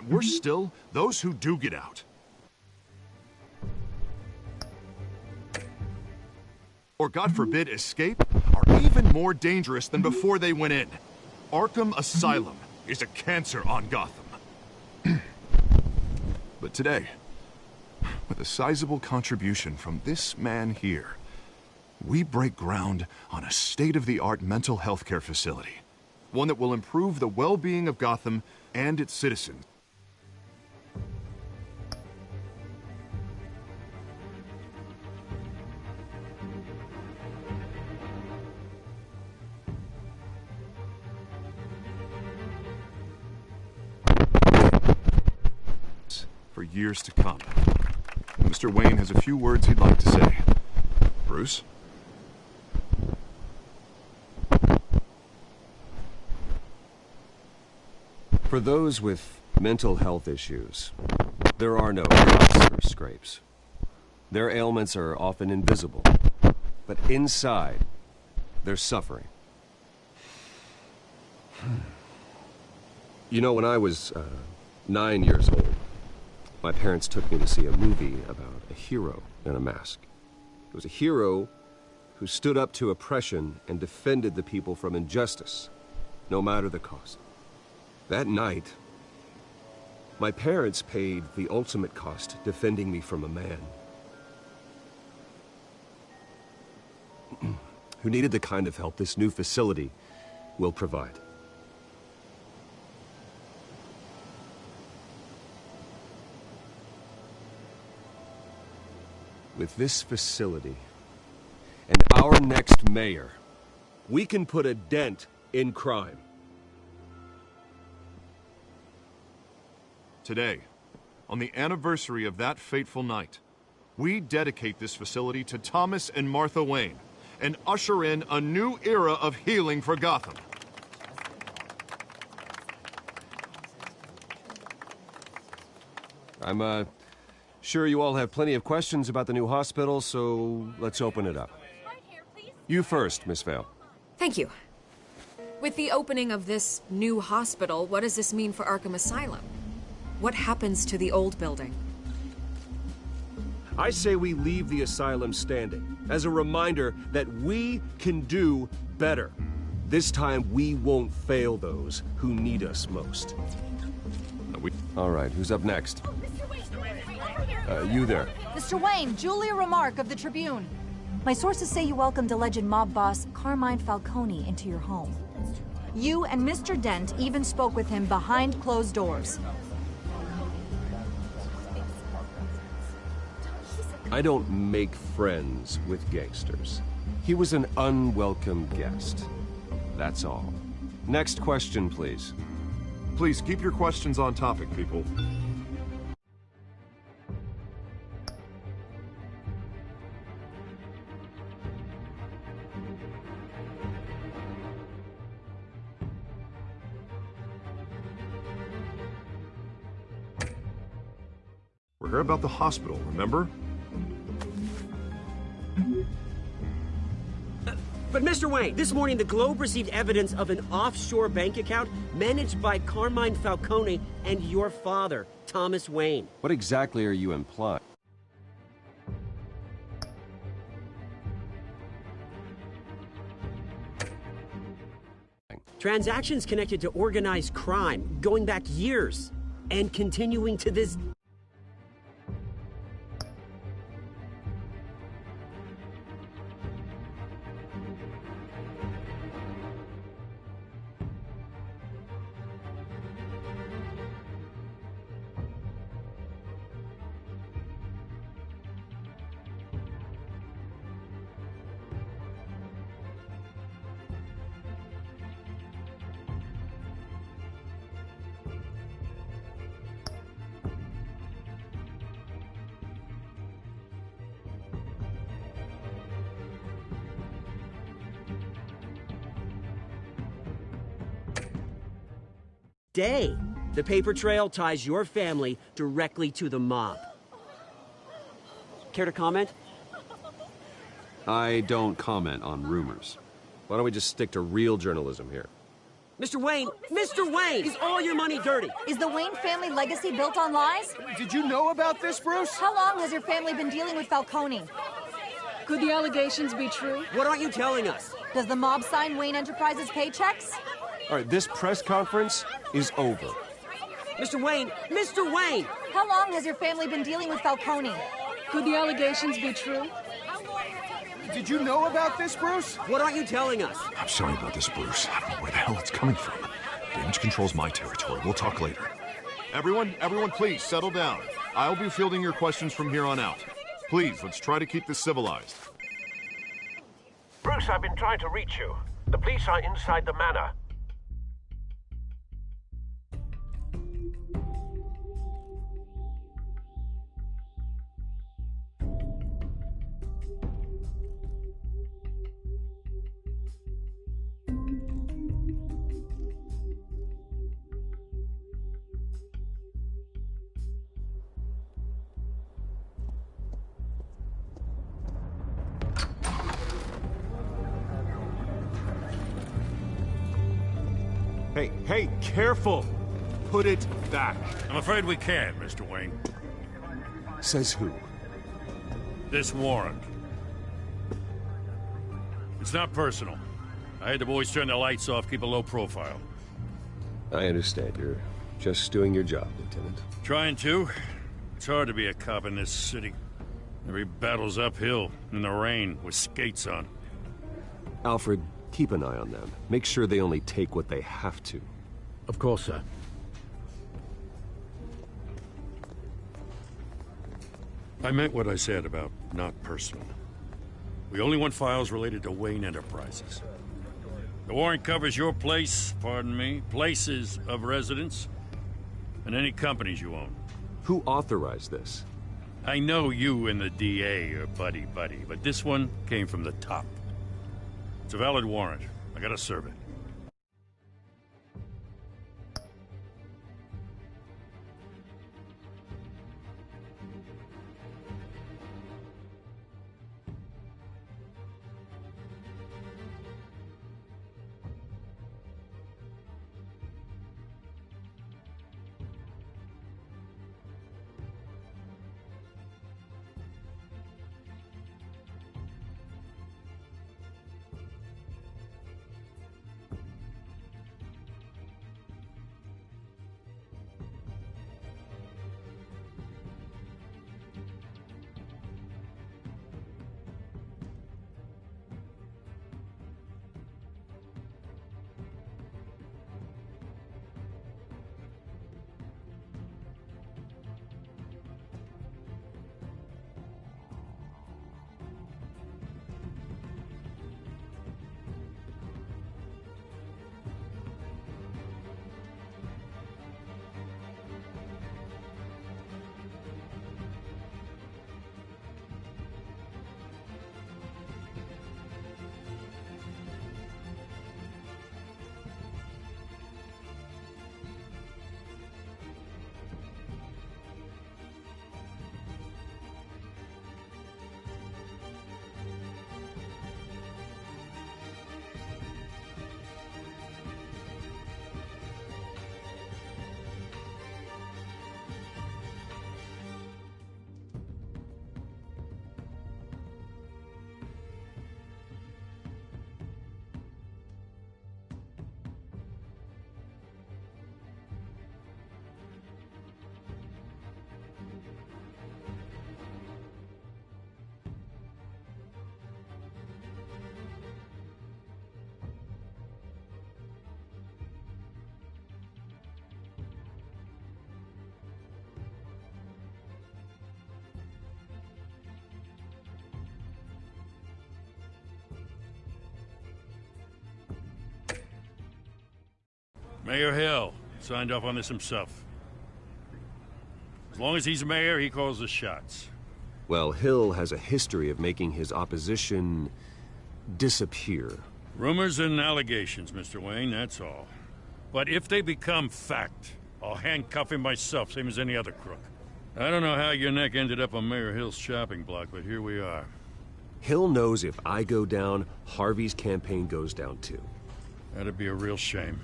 We're still those who do get out. Or, God forbid, escape, are even more dangerous than before they went in. Arkham Asylum is a cancer on Gotham. But today, with a sizable contribution from this man here, we break ground on a state-of-the-art mental health care facility. One that will improve the well-being of Gotham and its citizens. For years to come. Mr. Wayne has a few words he'd like to say. Bruce? For those with mental health issues, there are no cuts or scrapes. Their ailments are often invisible, but inside, they're suffering. You know, when I was 9 years old, my parents took me to see a movie about a hero in a mask. It was a hero who stood up to oppression and defended the people from injustice, no matter the cost. That night, my parents paid the ultimate cost defending me from a man who needed the kind of help this new facility will provide. With this facility and our next mayor, we can put a dent in crime. Today, on the anniversary of that fateful night, we dedicate this facility to Thomas and Martha Wayne and usher in a new era of healing for Gotham. I'm sure you all have plenty of questions about the new hospital, so let's open it up. You first, Miss Vale. Thank you. With the opening of this new hospital, what does this mean for Arkham Asylum? What happens to the old building? I say we leave the asylum standing as a reminder that we can do better. This time we won't fail those who need us most. All right, who's up next? You there. Mr. Wayne, Julia Remark of the Tribune. My sources say you welcomed alleged mob boss Carmine Falcone into your home. You and Mr. Dent even spoke with him behind closed doors. I don't make friends with gangsters. He was an unwelcome guest. That's all. Next question, please. Please keep your questions on topic, people. We're here about the hospital, remember? But Mr. Wayne, this morning the Globe received evidence of an offshore bank account managed by Carmine Falcone and your father, Thomas Wayne. What exactly are you implying? Transactions connected to organized crime, going back years, and continuing to this. Day. The paper trail ties your family directly to the mob. Care to comment? I don't comment on rumors. Why don't we just stick to real journalism here? Mr. Wayne! Mr. Wayne! Is all your money dirty? Is the Wayne family legacy built on lies? Did you know about this, Bruce? How long has your family been dealing with Falcone? Could the allegations be true? What aren't you telling us? Does the mob sign Wayne Enterprises paychecks? All right, this press conference is over. Mr. Wayne! Mr. Wayne! How long has your family been dealing with Falcone? Could the allegations be true? Did you know about this, Bruce? What aren't you telling us? I'm sorry about this, Bruce. I don't know where the hell it's coming from. Damage control's my territory. We'll talk later. Everyone, please, settle down. I'll be fielding your questions from here on out. Please, let's try to keep this civilized. Bruce, I've been trying to reach you. The police are inside the manor. Hey, careful! Put it back. I'm afraid we can't, Mr. Wayne. Says who? This warrant. It's not personal. I had the boys turn the lights off, keep a low profile. I understand. You're just doing your job, Lieutenant. Trying to. It's hard to be a cop in this city. Every battle's uphill, in the rain, with skates on. Alfred, keep an eye on them. Make sure they only take what they have to. Of course, sir. I meant what I said about not personal. We only want files related to Wayne Enterprises. The warrant covers your place, pardon me, places of residence, and any companies you own. Who authorized this? I know you and the DA are buddy-buddy, but this one came from the top. It's a valid warrant. I gotta serve it. Mayor Hill signed off on this himself. As long as he's mayor, he calls the shots. Well, Hill has a history of making his opposition disappear. Rumors and allegations, Mr. Wayne, that's all. But if they become fact, I'll handcuff him myself, same as any other crook. I don't know how your neck ended up on Mayor Hill's shopping block, but here we are. Hill knows if I go down, Harvey's campaign goes down too. That'd be a real shame.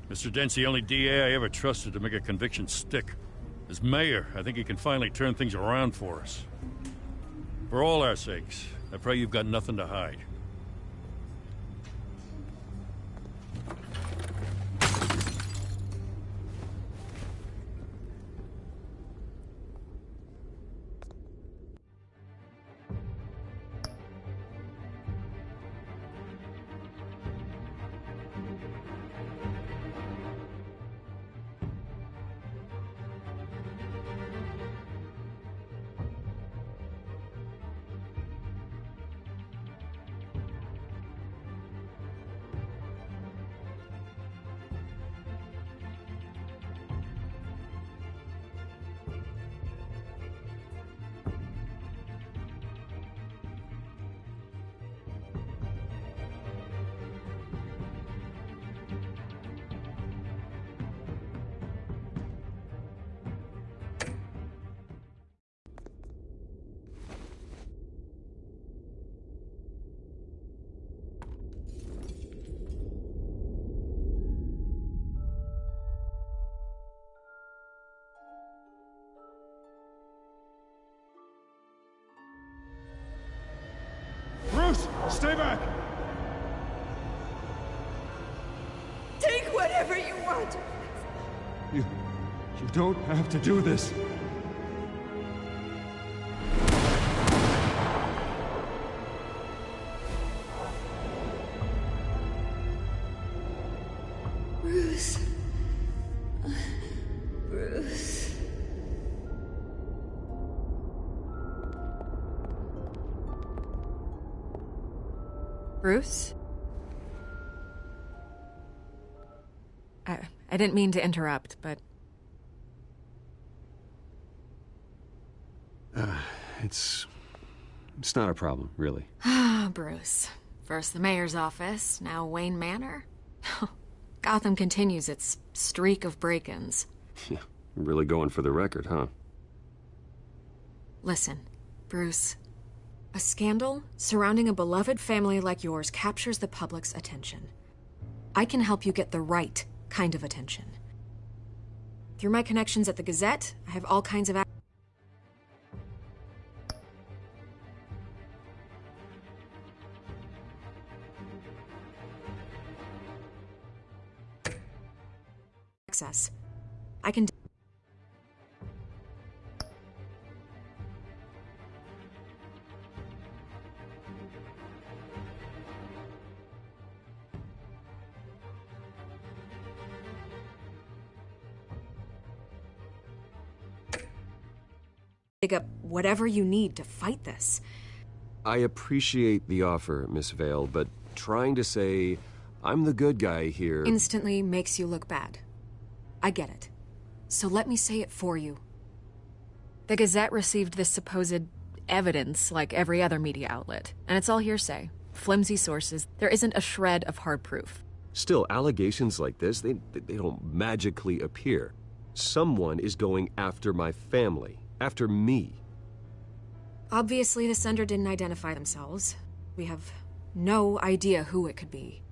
Mr. Dent's the only DA I ever trusted to make a conviction stick. As mayor, I think he can finally turn things around for us. For all our sakes, I pray you've got nothing to hide. Bruce, stay back! Take whatever you want. You don't have to do this. Bruce. Bruce. Bruce? I didn't mean to interrupt, but... It's not a problem, really. Ah, Bruce. First the mayor's office, now Wayne Manor. Gotham continues its streak of break-ins. Yeah, really going for the record, huh? Listen, Bruce. A scandal surrounding a beloved family like yours captures the public's attention. I can help you get the right kind of attention. Through my connections at the Gazette, I have all kinds of access. I can dig up whatever you need to fight this. I appreciate the offer, Miss Vale, but trying to say I'm the good guy here instantly makes you look bad. I get it. So let me say it for you. The Gazette received this supposed evidence like every other media outlet, and it's all hearsay. Flimsy sources. There isn't a shred of hard proof. Still, allegations like this, they don't magically appear. Someone is going after my family, after me. Obviously, the sender didn't identify themselves. We have no idea who it could be.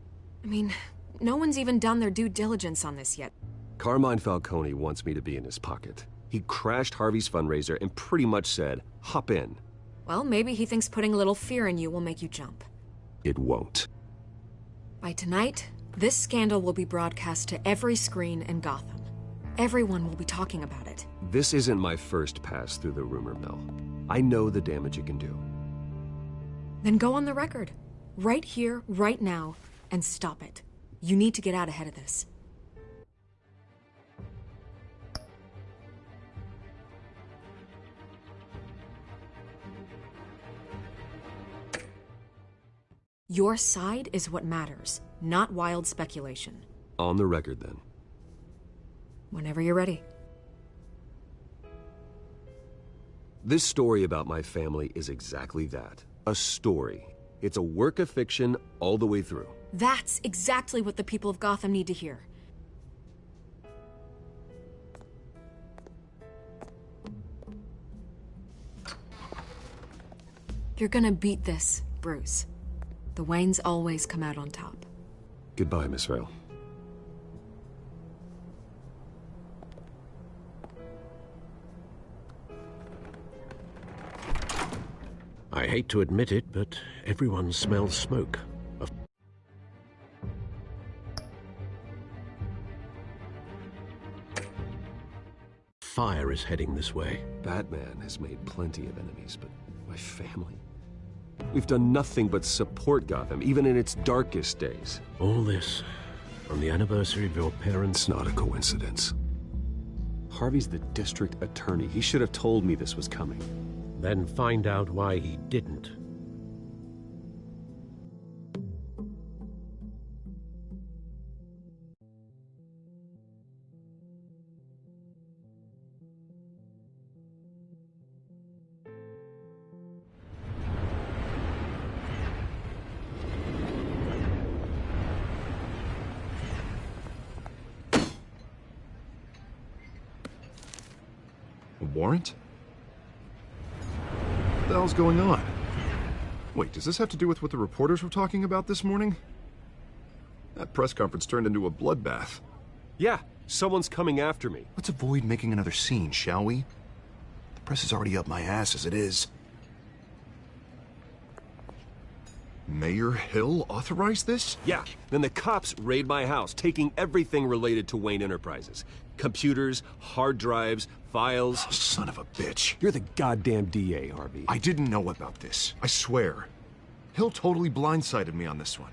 I mean, no one's even done their due diligence on this yet. Carmine Falcone wants me to be in his pocket. He crashed Harvey's fundraiser and pretty much said, hop in. Well, maybe he thinks putting a little fear in you will make you jump. It won't. By tonight, this scandal will be broadcast to every screen in Gotham. Everyone will be talking about it. This isn't my first pass through the rumor mill. I know the damage it can do. Then go on the record. Right here, right now, and stop it. You need to get out ahead of this. Your side is what matters, not wild speculation. On the record, then. Whenever you're ready. This story about my family is exactly that. A story. It's a work of fiction all the way through. That's exactly what the people of Gotham need to hear. You're gonna beat this, Bruce. The Waynes always come out on top. Goodbye, Miss Vale. I hate to admit it, but everyone smells smoke. Fire is heading this way. Batman has made plenty of enemies, but my family? We've done nothing but support Gotham, even in its darkest days. All this on the anniversary of your parents'... It's not a coincidence. Harvey's the district attorney. He should have told me this was coming. Then find out why he didn't. A warrant? What the hell's going on? Wait, does this have to do with what the reporters were talking about this morning? That press conference turned into a bloodbath. Yeah, someone's coming after me. Let's avoid making another scene, shall we? The press is already up my ass as it is. Mayor Hill authorized this? Yeah. Then the cops raid my house, taking everything related to Wayne Enterprises. Computers, hard drives, files. Oh, son of a bitch. You're the goddamn DA, Harvey. I didn't know about this. I swear. Hill totally blindsided me on this one.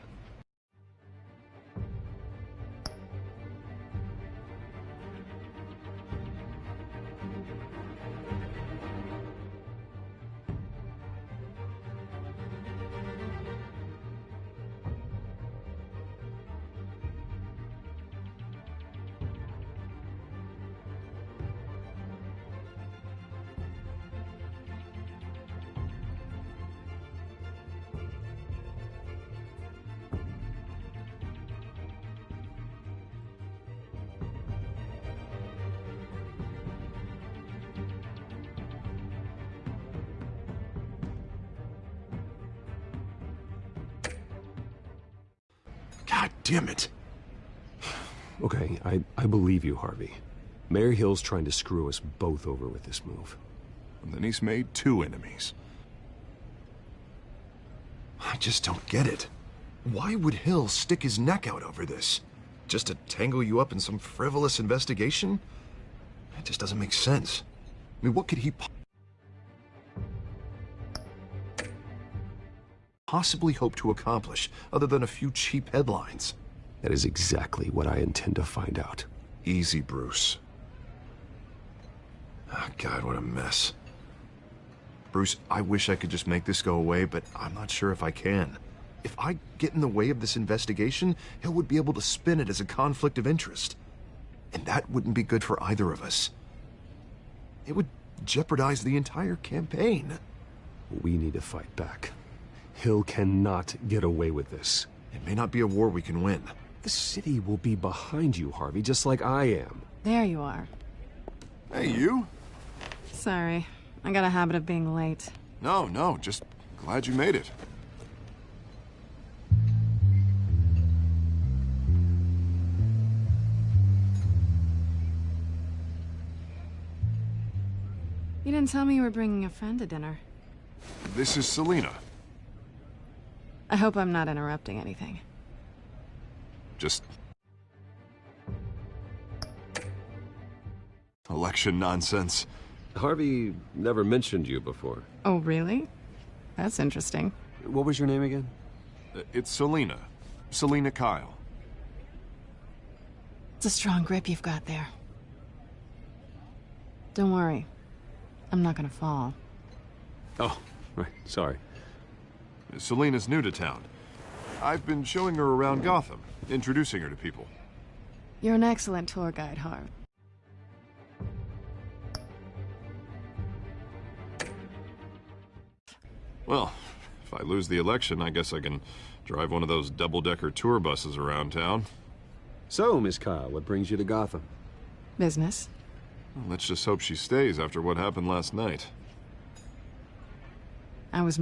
God damn it. Okay, I believe you, Harvey. Mayor Hill's trying to screw us both over with this move. And then he's made 2 enemies. I just don't get it. Why would Hill stick his neck out over this? Just to tangle you up in some frivolous investigation? It just doesn't make sense. I mean, what could he possibly hope to accomplish other than a few cheap headlines? That is exactly what I intend to find out. Easy, Bruce. Oh, God, what a mess. Bruce, I wish I could just make this go away, but I'm not sure if I can. If I get in the way of this investigation, Hill would be able to spin it as a conflict of interest. And that wouldn't be good for either of us. It would jeopardize the entire campaign. We need to fight back. Hill cannot get away with this. It may not be a war we can win. The city will be behind you, Harvey, just like I am. There you are. Hey, you? Sorry. I got a habit of being late. No, just glad you made it. You didn't tell me you were bringing a friend to dinner. This is Selina. I hope I'm not interrupting anything. Just... election nonsense. Harvey never mentioned you before. Oh, really? That's interesting. What was your name again? It's Selina. Selina Kyle. It's a strong grip you've got there. Don't worry. I'm not gonna fall. Oh, right. Sorry. Selina's new to town. I've been showing her around Gotham, introducing her to people. You're an excellent tour guide, Harv. Well, if I lose the election, I guess I can drive one of those double-decker tour buses around town. So, Miss Kyle, what brings you to Gotham? Business. Well, let's just hope she stays after what happened last night. I was...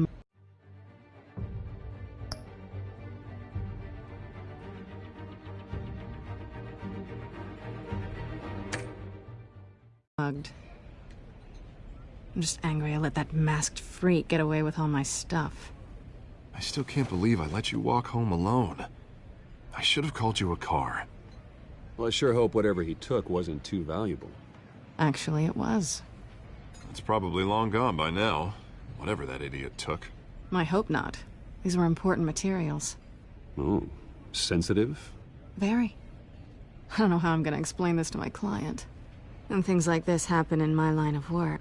mugged. I'm just angry I let that masked freak get away with all my stuff. I still can't believe I let you walk home alone. I should have called you a car. Well, I sure hope whatever he took wasn't too valuable. Actually, it was. It's probably long gone by now, whatever that idiot took. I hope not. These were important materials. Ooh, sensitive? Very. I don't know how I'm gonna explain this to my client. And things like this happen in my line of work.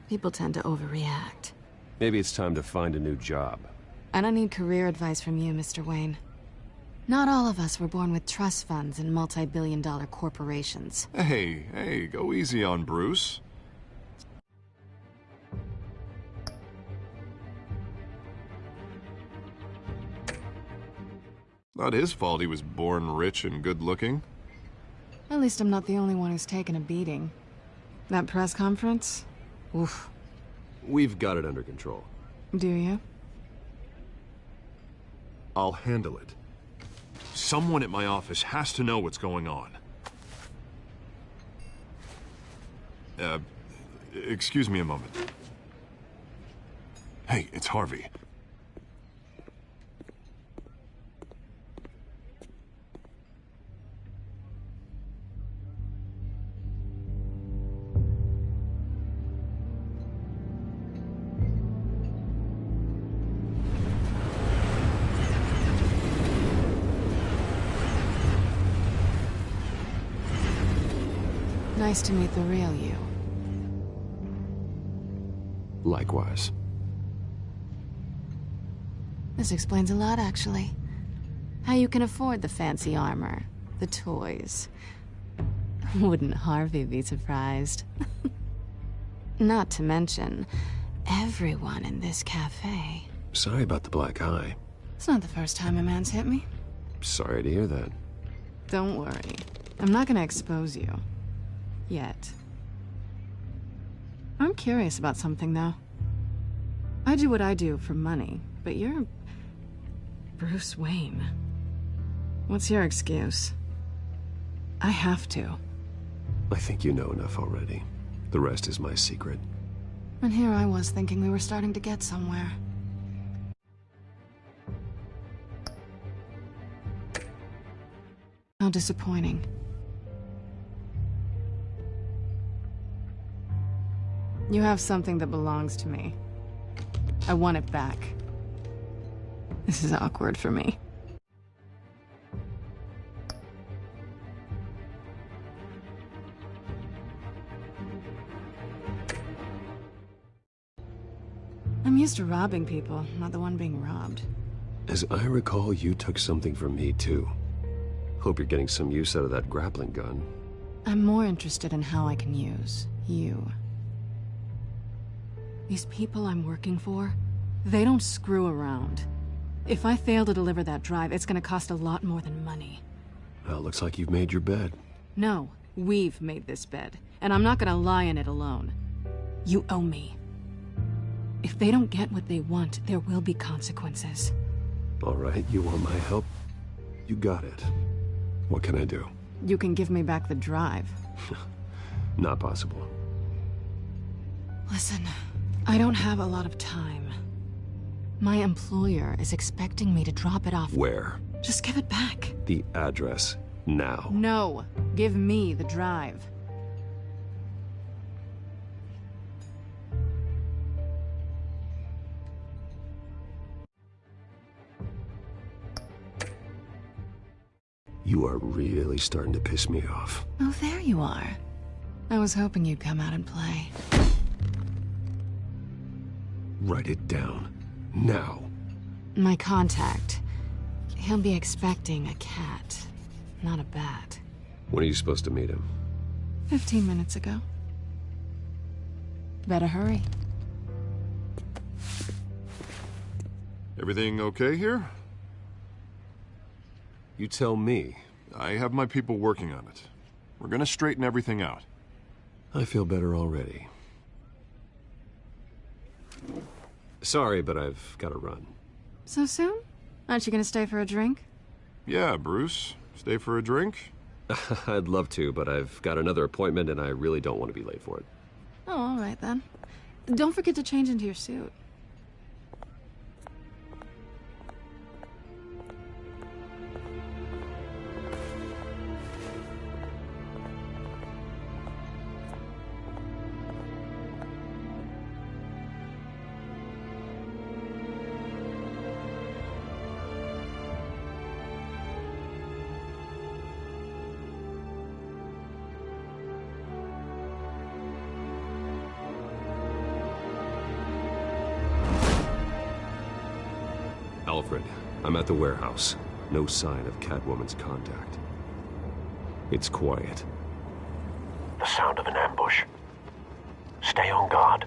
People tend to overreact. Maybe it's time to find a new job. And I need career advice from you, Mr. Wayne. Not all of us were born with trust funds and multi-billion-dollar corporations. Hey, go easy on Bruce. Not his fault he was born rich and good-looking. At least I'm not the only one who's taken a beating. That press conference? Oof. We've got it under control. Do you? I'll handle it. Someone at my office has to know what's going on. Excuse me a moment. Hey, it's Harvey. Nice to meet the real you. Likewise. This explains a lot, actually. How you can afford the fancy armor, the toys. Wouldn't Harvey be surprised? Not to mention, everyone in this cafe. Sorry about the black eye. It's not the first time a man's hit me. Sorry to hear that. Don't worry. I'm not gonna expose you. Yet. I'm curious about something, though. I do what I do for money, but you're... Bruce Wayne. What's your excuse? I have to. I think you know enough already. The rest is my secret. And here I was thinking we were starting to get somewhere. How disappointing. You have something that belongs to me. I want it back. This is awkward for me. I'm used to robbing people, not the one being robbed. As I recall, you took something from me, too. Hope you're getting some use out of that grappling gun. I'm more interested in how I can use you. These people I'm working for, they don't screw around. If I fail to deliver that drive, it's gonna cost a lot more than money. Well, looks like you've made your bed. No, we've made this bed, and I'm not gonna lie in it alone. You owe me. If they don't get what they want, there will be consequences. All right, you want my help? You got it. What can I do? You can give me back the drive. Not possible. Listen, I don't have a lot of time. My employer is expecting me to drop it off. Where? Just give it back. The address, now. No, give me the drive. You are really starting to piss me off. Oh, there you are. I was hoping you'd come out and play. Write it down. Now. My contact. He'll be expecting a cat, not a bat. When are you supposed to meet him? 15 minutes ago. Better hurry. Everything okay here? You tell me. I have my people working on it. We're gonna straighten everything out. I feel better already. Sorry, but I've got to run. So soon? Aren't you gonna stay for a drink? Yeah, Bruce. Stay for a drink? I'd love to, but I've got another appointment and I really don't want to be late for it. Oh, all right then. Don't forget to change into your suit. Alfred, I'm at the warehouse. No sign of Catwoman's contact. It's quiet. The sound of an ambush. Stay on guard.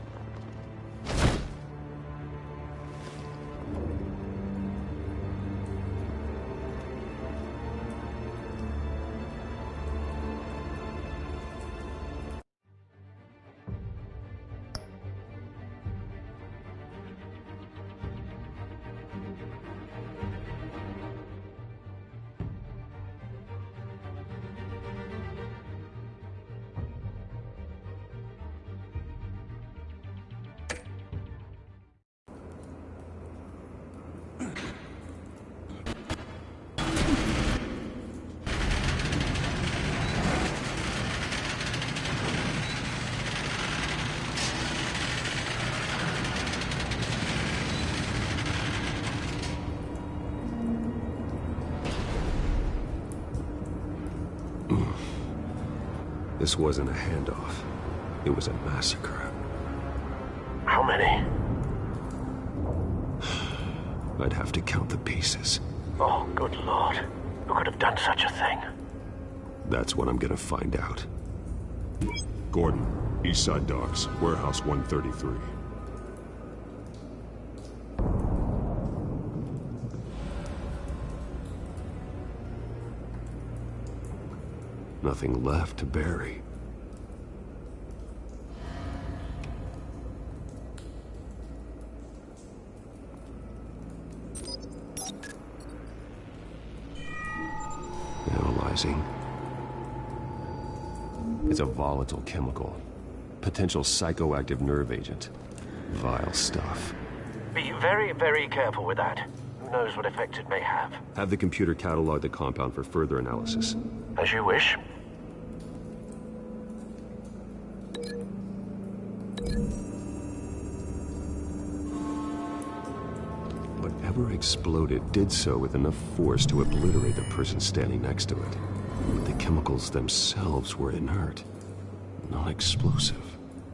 This wasn't a handoff. It was a massacre. How many? I'd have to count the pieces. Oh, good lord. Who could have done such a thing? That's what I'm gonna find out. Gordon, Eastside Docks, Warehouse 133. Nothing left to bury. Analyzing. It's a volatile chemical. Potential psychoactive nerve agent. Vile stuff. Be very, very careful with that. Who knows what effects it may have. Have the computer catalog the compound for further analysis. As you wish. Whatever exploded did so with enough force to obliterate the person standing next to it. But the chemicals themselves were inert, non-explosive.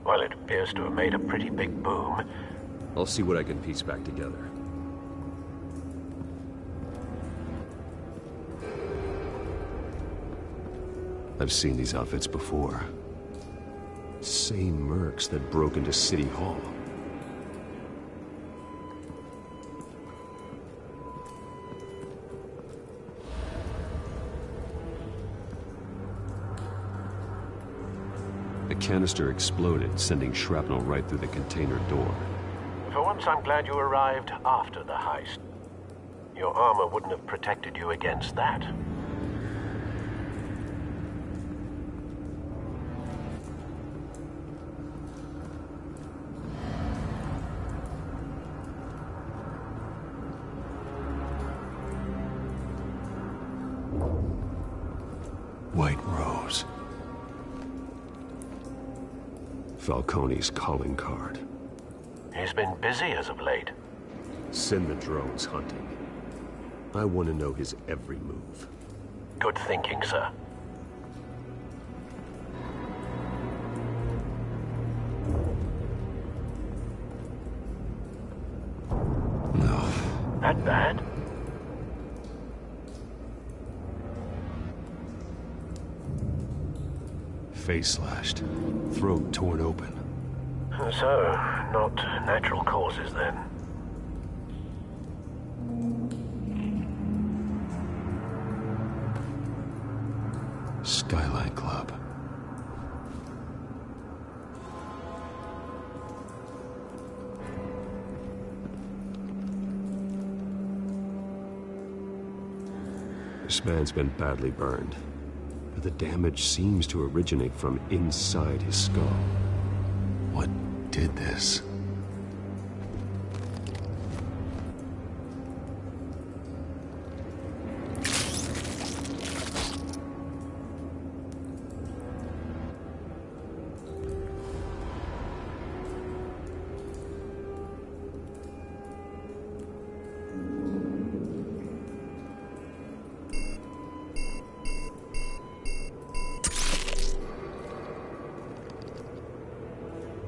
Well, it appears to have made a pretty big boom. I'll see what I can piece back together. I've seen these outfits before. Same mercs that broke into City Hall. The canister exploded, sending shrapnel right through the container door. For once, I'm glad you arrived after the heist. Your armor wouldn't have protected you against that. White Rose. Falcone's calling card. He's been busy as of late. Send the drones hunting. I want to know his every move. Good thinking, sir. No. That bad? Face slashed, throat torn open. So, not natural causes then. Skyline Club. This man's been badly burned, but the damage seems to originate from inside his skull. What did this?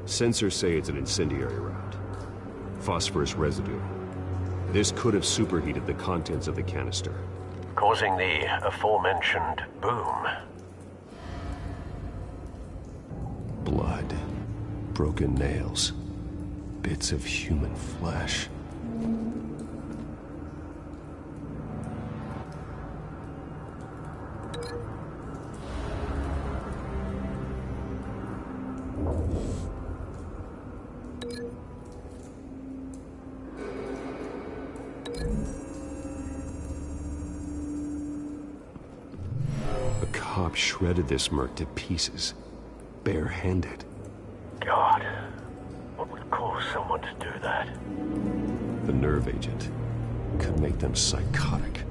Sensors say it's an incendiary round. Phosphorus residue. This could have superheated the contents of the canister, causing the aforementioned boom. Blood. Broken nails. Bits of human flesh. Shredded this merc to pieces, barehanded. God, what would cause someone to do that? The nerve agent. could make them psychotic.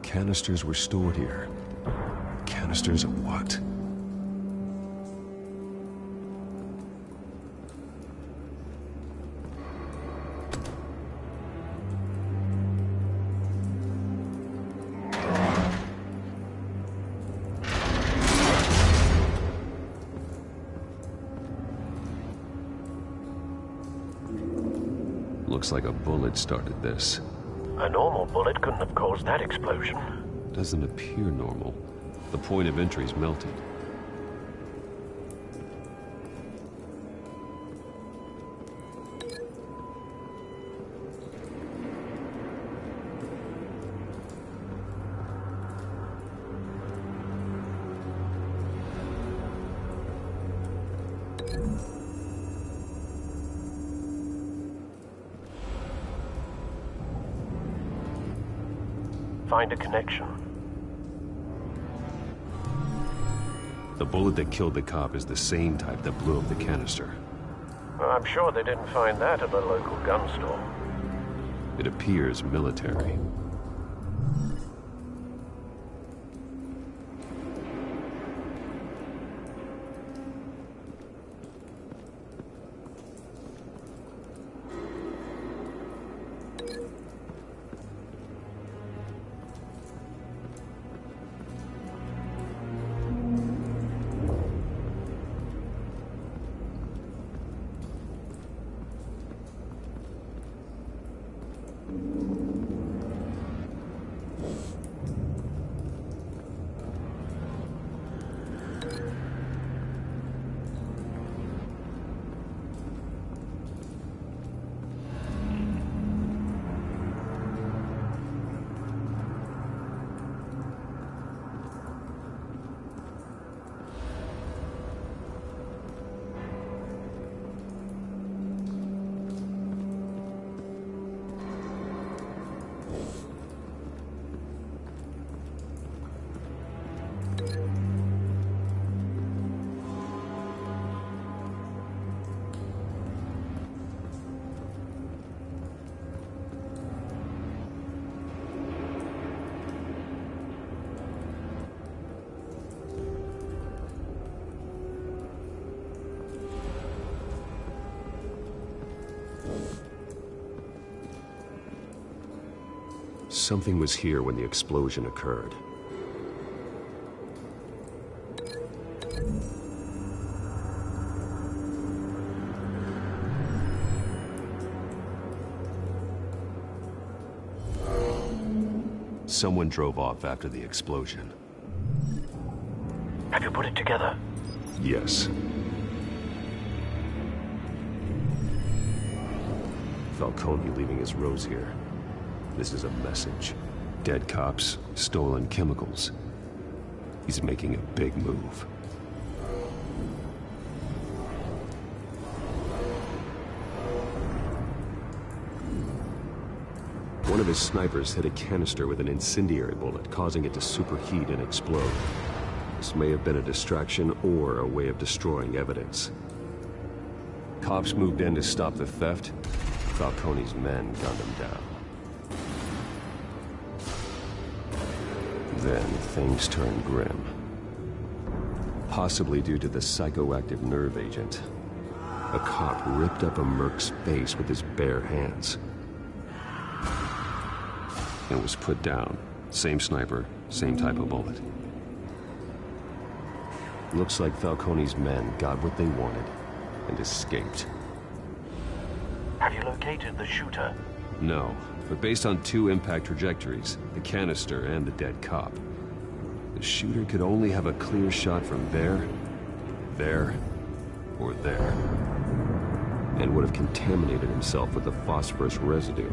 Canisters were stored here. Canisters of what? Looks like a bullet started this. A normal bullet couldn't have caused that explosion. Doesn't appear normal. The point of entry's melted. Find a connection. The bullet that killed the cop is the same type that blew up the canister. I'm sure they didn't find that at the local gun store. It appears military. Something was here when the explosion occurred. Someone drove off after the explosion. Have you put it together? Yes. Falcone leaving his rose here. This is a message. Dead cops, stolen chemicals. He's making a big move. One of his snipers hit a canister with an incendiary bullet, causing it to superheat and explode. This may have been a distraction or a way of destroying evidence. Cops moved in to stop the theft. Falcone's men gunned him down. Then things turned grim. Possibly due to the psychoactive nerve agent. A cop ripped up a merc's face with his bare hands. It was put down. Same sniper, same type of bullet. Looks like Falcone's men got what they wanted and escaped. Have you located the shooter? No, but based on two impact trajectories, the canister and the dead cop, the shooter could only have a clear shot from there, or there, and would have contaminated himself with the phosphorus residue.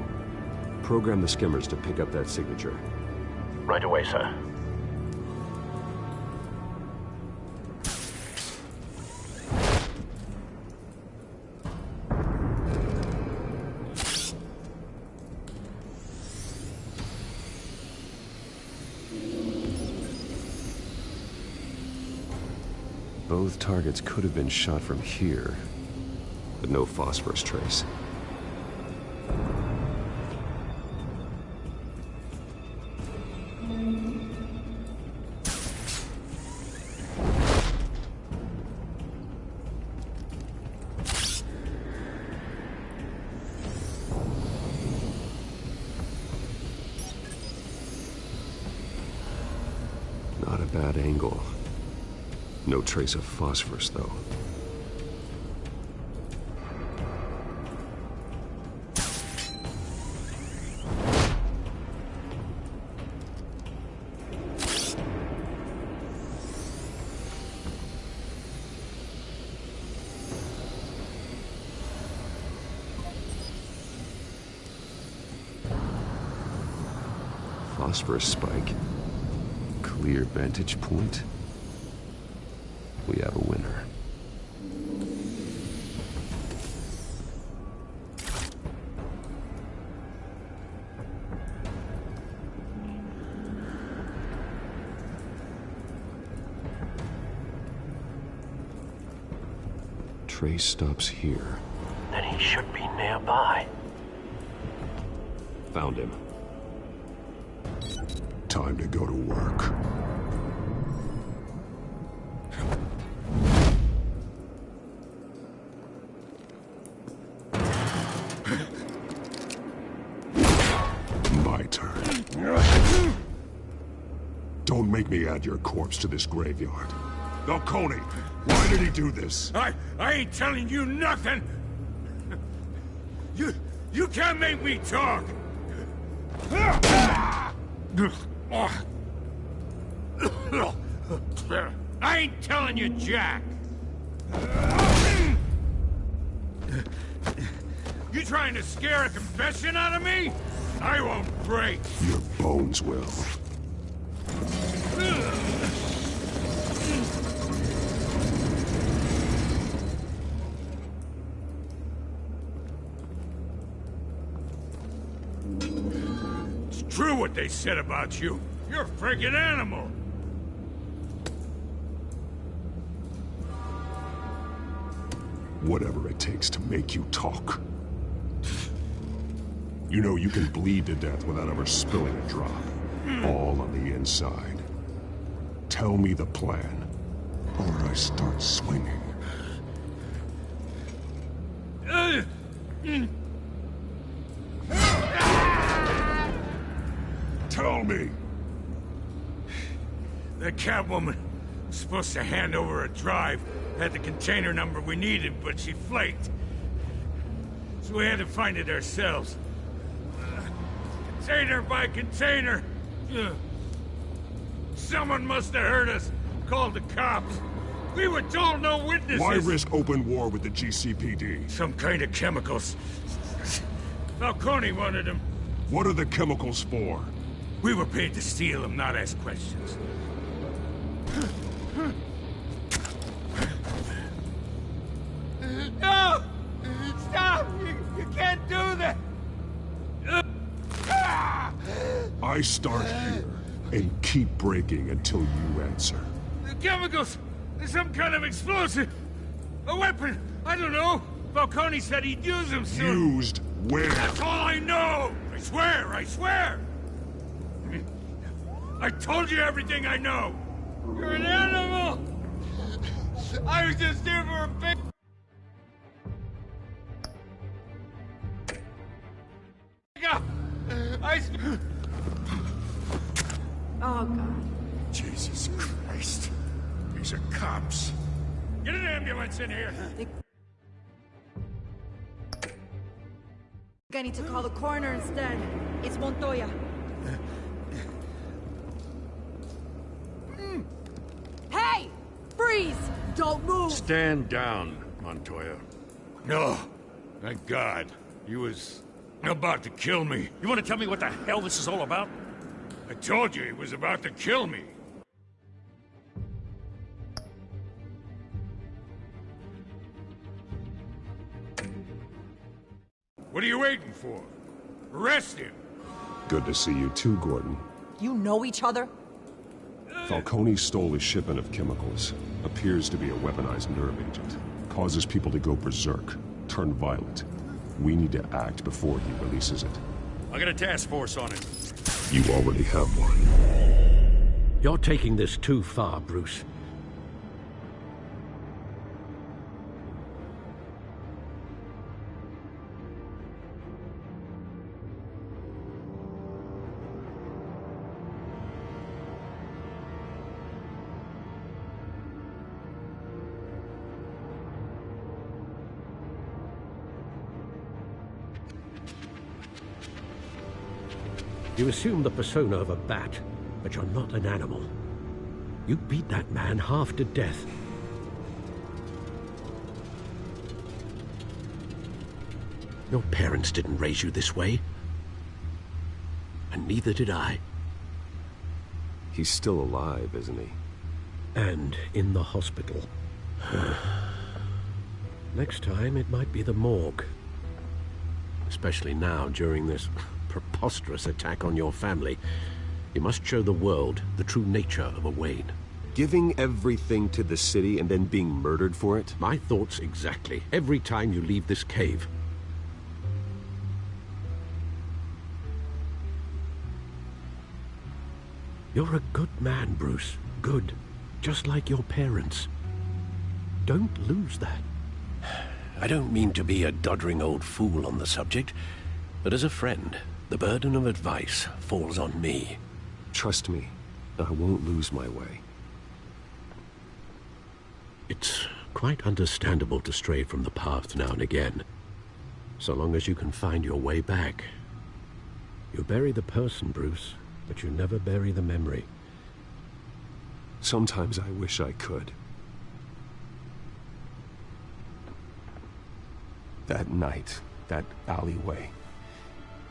Program the skimmers to pick up that signature. Right away, sir. Both targets could have been shot from here, but no phosphorus trace. Not a bad angle. No trace of phosphorus, though. Phosphorus spike. Clear vantage point. We have a winner. Trace stops here. Then he should be nearby. Found him. Time to go to work. My turn. Don't make me add your corpse to this graveyard. Falcone, why did he do this? I ain't telling you nothing! You can't make me talk! I ain't telling you jack! You trying to scare a confession out of me? I won't break! Your bones will. It's true what they said about you. You're a freaking animal! Whatever it takes to make you talk. You know you can bleed to death without ever spilling a drop. All on the inside. Tell me the plan, or I start swinging. Tell me! The Catwoman was supposed to hand over a drive, had the container number we needed, but she flaked. So we had to find it ourselves. Container by container. Someone must have heard us, called the cops. We were told no witnesses. Why risk open war with the GCPD? Some kind of chemicals. Falcone wanted them. What are the chemicals for? We were paid to steal them, not ask questions. No! Stop! You can't do that! I start here and keep breaking until you answer. The chemicals! There's some kind of explosive! A weapon! I don't know! Falcone said he'd use them soon! Used where? That's all I know! I swear! I swear! I told you everything I know! You're an animal! I was just here for a bit. Oh, God. Jesus Christ. These are cops. Get an ambulance in here. I need to call the coroner instead. It's Montoya. Hey! Freeze! Don't move! Stand down, Montoya. No. Thank God. He was About to kill me. You want to tell me what the hell this is all about? I told you he was about to kill me. What are you waiting for? Arrest him! Good to see you too, Gordon. You know each other? Falcone stole a shipment of chemicals. Appears to be a weaponized nerve agent. Causes people to go berserk, turn violent. We need to act before he releases it. I got a task force on it. You already have one. You're taking this too far, Bruce. You assume the persona of a bat, but you're not an animal. You beat that man half to death. Your parents didn't raise you this way. And neither did I. He's still alive, isn't he? And in the hospital. Next time, it might be the morgue. Especially now, during this preposterous attack on your family. You must show the world the true nature of a Wayne. Giving everything to the city and then being murdered for it? My thoughts exactly. Every time you leave this cave. You're a good man, Bruce. Good. Just like your parents. Don't lose that. I don't mean to be a doddering old fool on the subject, but as a friend, the burden of advice falls on me. Trust me, I won't lose my way. It's quite understandable to stray from the path now and again, so long as you can find your way back. You bury the person, Bruce, but you never bury the memory. Sometimes I wish I could. That night, that alleyway,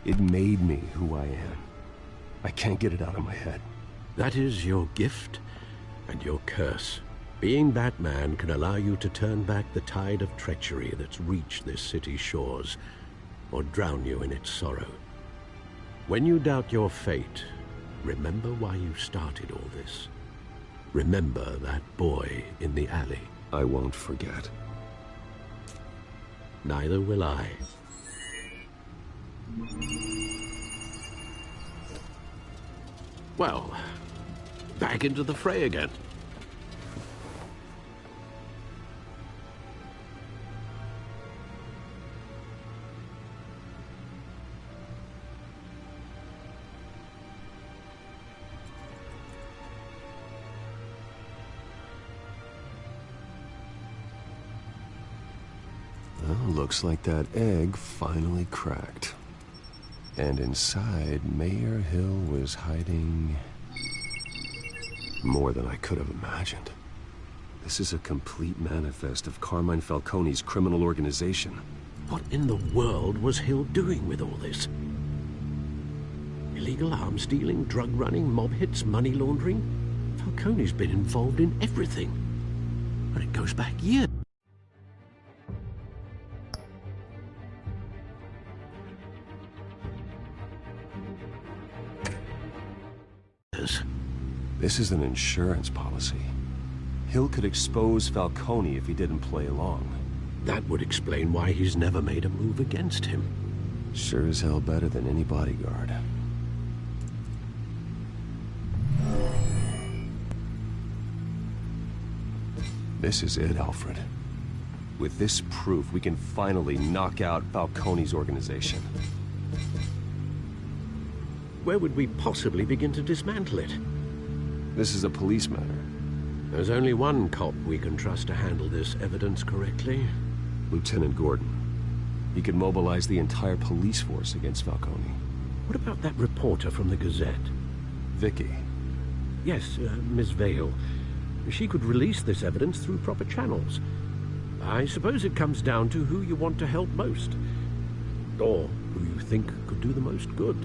it made me who I am. I can't get it out of my head. That is your gift and your curse. Being Batman can allow you to turn back the tide of treachery that's reached this city's shores, or drown you in its sorrow. When you doubt your fate, remember why you started all this. Remember that boy in the alley. I won't forget. Neither will I. Well, back into the fray again. Well, looks like that egg finally cracked. And inside, Mayor Hill was hiding more than I could have imagined. This is a complete manifest of Carmine Falcone's criminal organization. What in the world was Hill doing with all this? Illegal arms dealing, drug running, mob hits, money laundering? Falcone's been involved in everything. And it goes back years. This is an insurance policy. Hill could expose Falcone if he didn't play along. That would explain why he's never made a move against him. Sure as hell better than any bodyguard. This is it, Alfred. With this proof, we can finally knock out Falcone's organization. Where would we possibly begin to dismantle it? This is a police matter. There's only one cop we can trust to handle this evidence correctly. Lieutenant Gordon. He could mobilize the entire police force against Falcone. What about that reporter from the Gazette? Vicky. Yes, Miss Vale. She could release this evidence through proper channels. I suppose it comes down to who you want to help most. Or who you think could do the most good.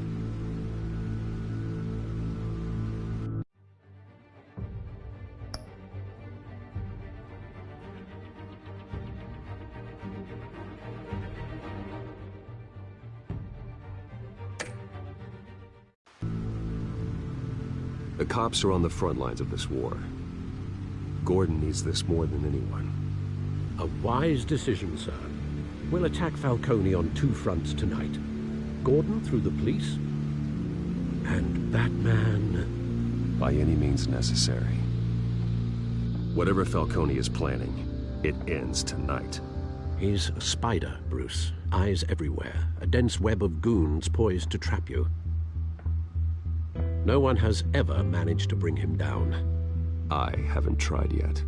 The cops are on the front lines of this war. Gordon needs this more than anyone. A wise decision, sir. We'll attack Falcone on two fronts tonight. Gordon through the police, and Batman... by any means necessary. Whatever Falcone is planning, it ends tonight. He's a spider, Bruce. Eyes everywhere. A dense web of goons poised to trap you. No one has ever managed to bring him down. I haven't tried yet.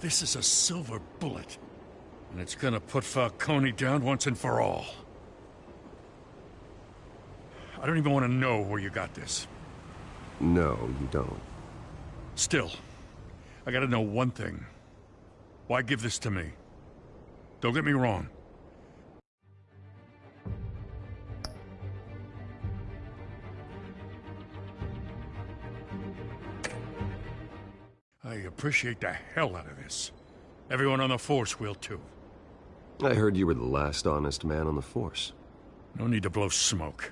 This is a silver bullet. And it's gonna put Falcone down once and for all. I don't even want to know where you got this. No, you don't. Still, I gotta know one thing. Why give this to me? Don't get me wrong. I appreciate the hell out of this. Everyone on the Force will, too. I heard you were the last honest man on the Force. No need to blow smoke.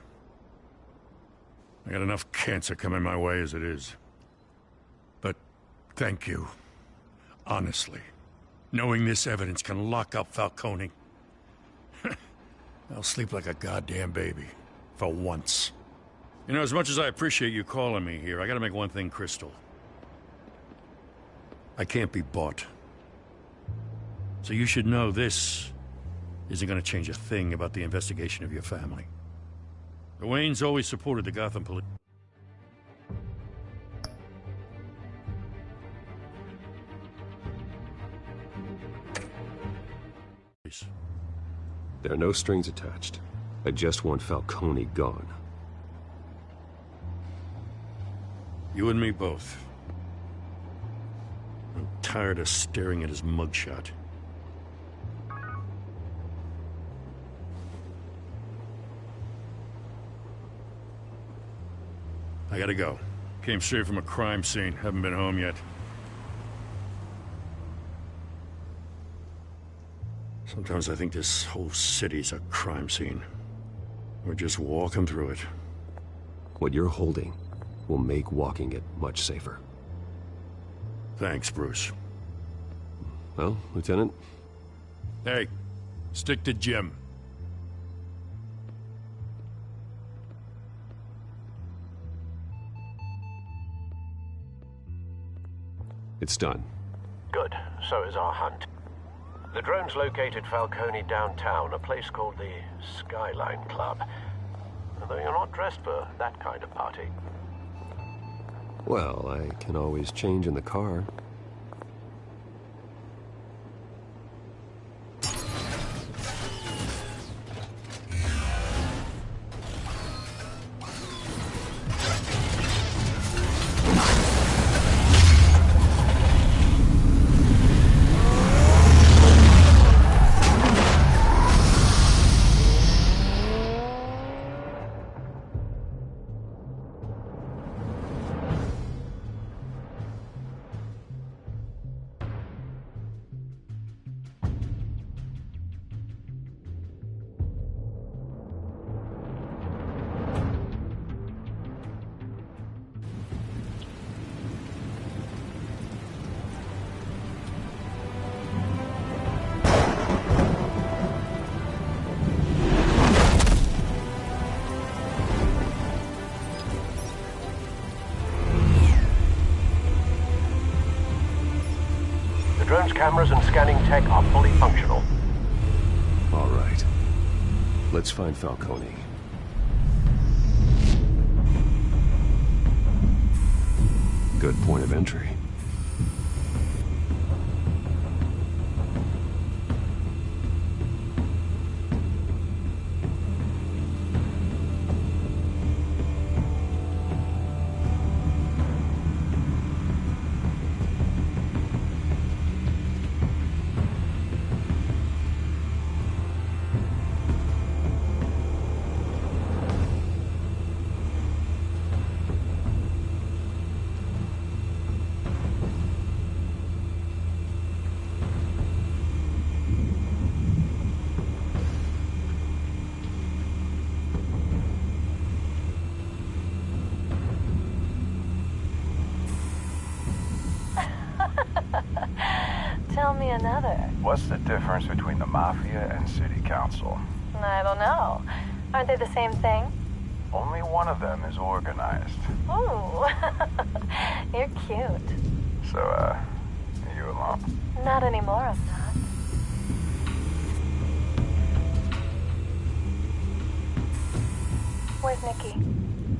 I got enough cancer coming my way as it is. But thank you. Honestly. Knowing this evidence can lock up Falcone. I'll sleep like a goddamn baby. For once. You know, as much as I appreciate you calling me here, I gotta make one thing crystal. I can't be bought. So you should know this isn't gonna change a thing about the investigation of your family. The Waynes always supported the Gotham police. There are no strings attached. I just want Falcone gone. You and me both. I'm tired of staring at his mugshot. I gotta go. Came straight from a crime scene. Haven't been home yet. Sometimes I think this whole city's a crime scene. We're just walking through it. What you're holding will make walking it much safer. Thanks, Bruce. Well, Lieutenant? Hey, stick to Jim. It's done. Good. So is our hunt. The drones located Falcone downtown, a place called the Skyline Club. Although you're not dressed for that kind of party. Well, I can always change in the car. drone's cameras and scanning tech are fully functional. All right. Let's find Falcone. Good point of entry. Tell me another. What's the difference between the Mafia and City Council? I don't know. Aren't they the same thing? Only one of them is organized. Ooh. You're cute. So, you alone? Not anymore, I'm not. Where's Nicky?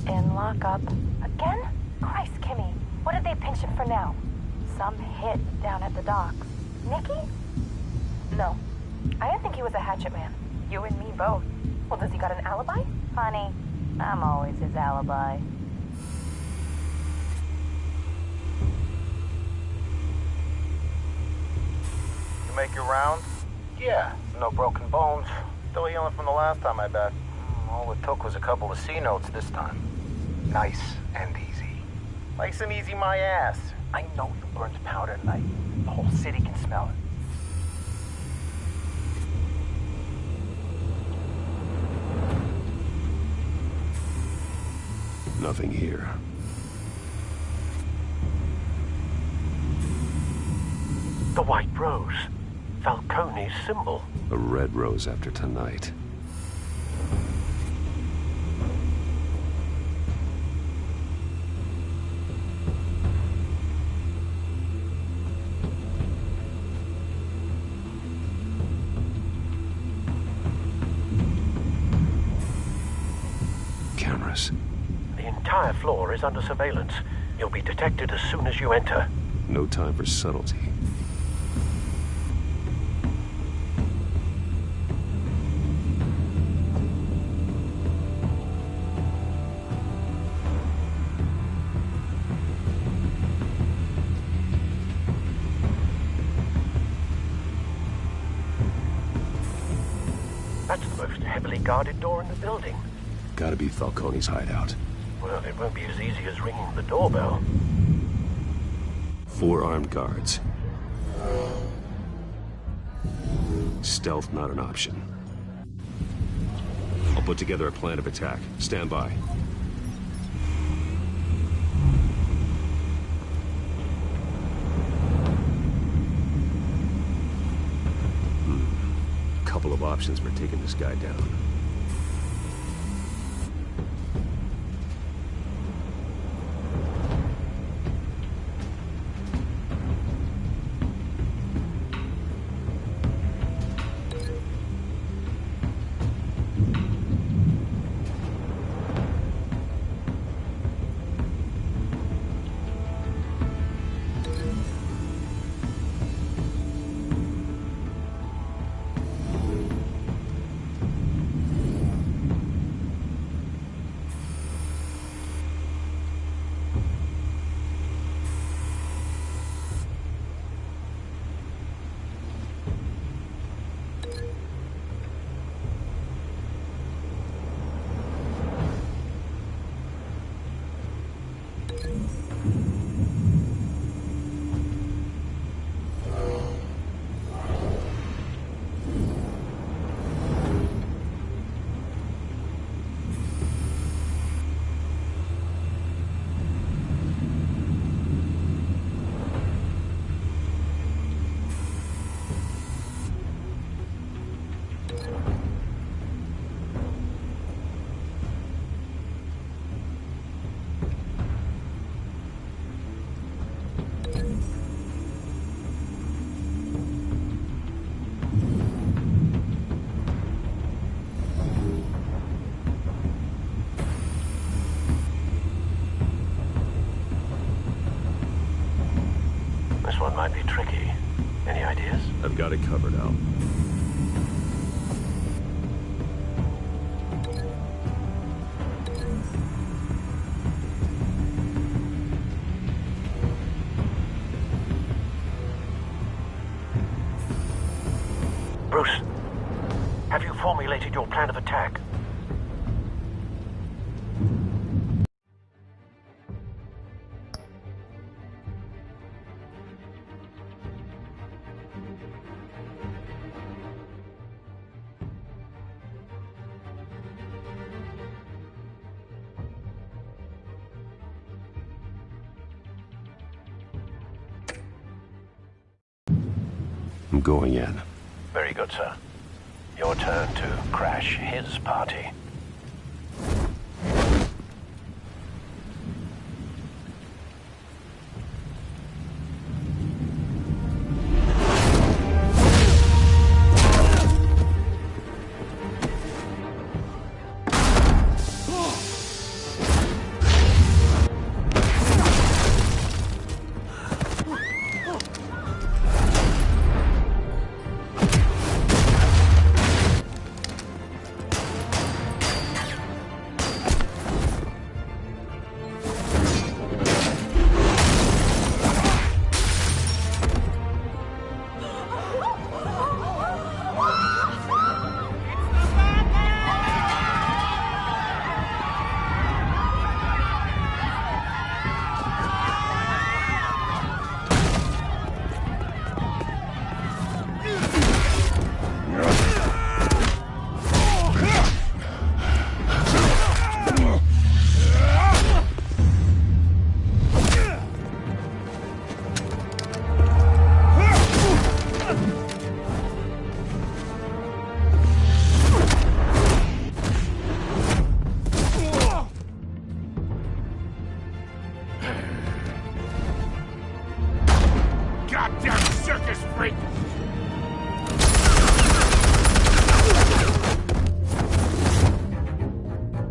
In lockup. Again? Christ, Kimmy. What did they pinch him for now? Some hit down at the docks. Nicky? No. I didn't think he was a hatchet man. You and me both. Well, does he got an alibi? Honey, I'm always his alibi. You make your rounds? Yeah, no broken bones. Still healing from the last time, I bet. All it took was a couple of C notes this time. Nice and easy. Nice and easy my ass. I know you burned powder at night. The whole city can smell it. Nothing here. The white rose. Falcone's symbol. A red rose after tonight. Cameras. The entire floor is under surveillance. You'll be detected as soon as you enter. No time for subtlety. That's the most heavily guarded door in the building. Gotta be Falcone's hideout. Well, it won't be as easy as ringing the doorbell. 4 armed guards. Stealth not an option. I'll put together a plan of attack. Stand by. Couple of options for taking this guy down. This one might be tricky. Any ideas? I've got it covered, Al. Bruce, have you formulated your plan of attack? I'm going in. Very good, sir. Your turn to crash his party.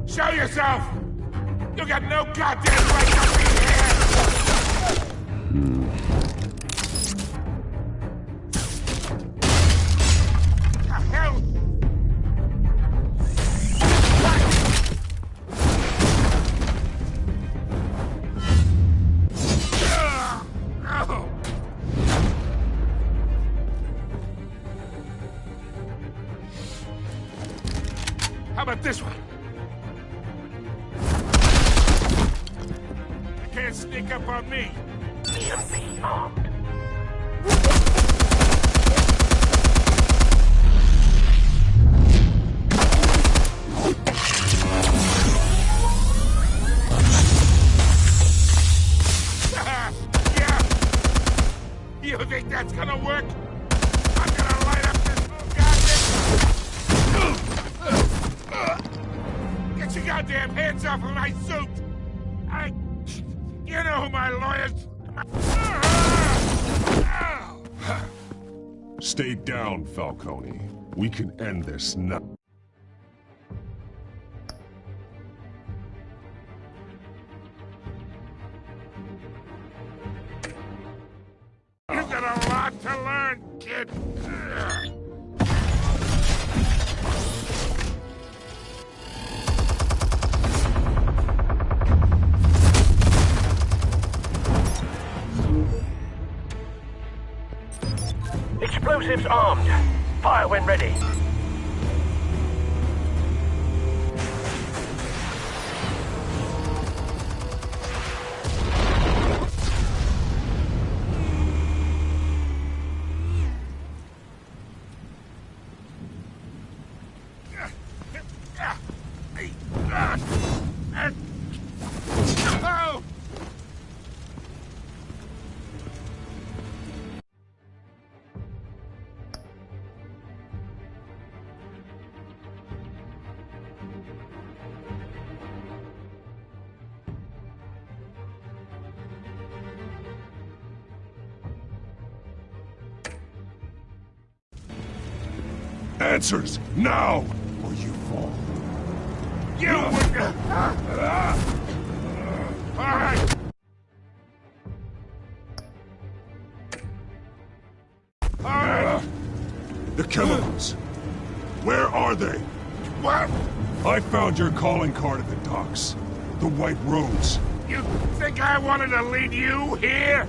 Show yourself! You got no goddamn right to be here! The hell? How about this one? Can't sneak up on me. EMP armed. Yeah. You think that's gonna work? I'm gonna light up this whole goddamn. Get your goddamn hands off of my suit! You know who my lawyers... Stay down, Falcone. We can end this now. You've got a lot to learn, kid. Explosives armed. Fire when ready. Answers, now, or you fall. You would... All right. The chemicals. Where are they? What? I found your calling card at the docks. The White Rose. You think I wanted to lead you here?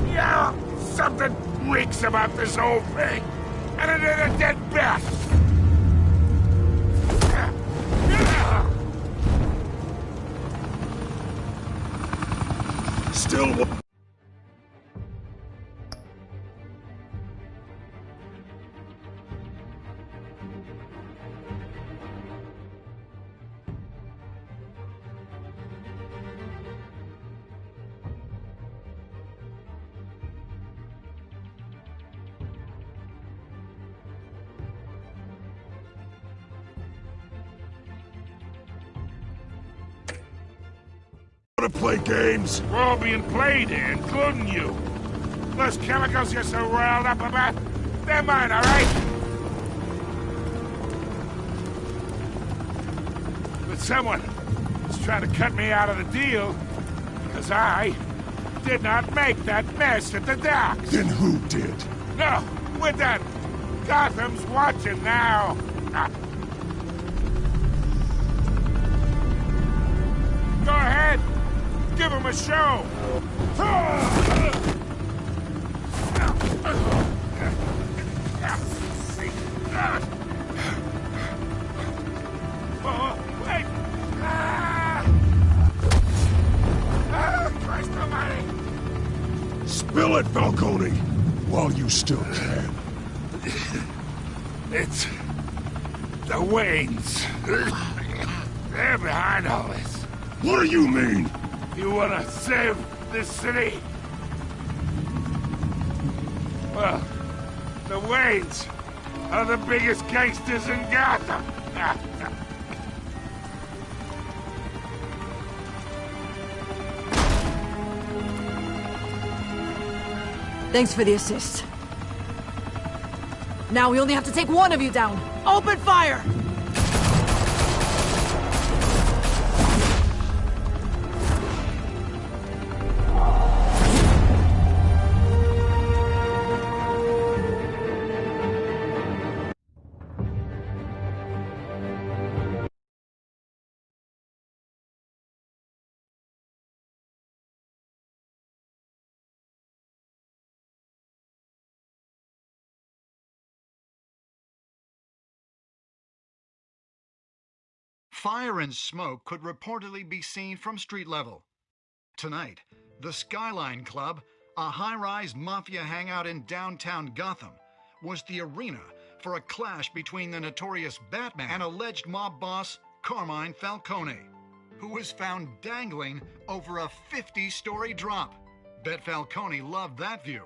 Yeah, something reeks about this whole thing. And it is a dead bat. Still. Want to play games? We're all being played here, including you. Those chemicals you're so riled up about, they're mine, all right? But someone is trying to cut me out of the deal because I did not make that mess at the docks. Then who did? No, we're done. Gotham's watching now. Go ahead. Give him a show! Oh, wait! Christ almighty! Spill it, Falcone, while you still can. It's the Waynes. They're behind all this. What do you mean? You wanna save this city? Well, the Waynes are the biggest gangsters in Gotham. Thanks for the assist. Now we only have to take one of you down. Open fire! Fire and smoke could reportedly be seen from street level. Tonight, the Skyline Club, a high-rise mafia hangout in downtown Gotham, was the arena for a clash between the notorious Batman and alleged mob boss Carmine Falcone, who was found dangling over a 50-story drop. Bet Falcone loved that view.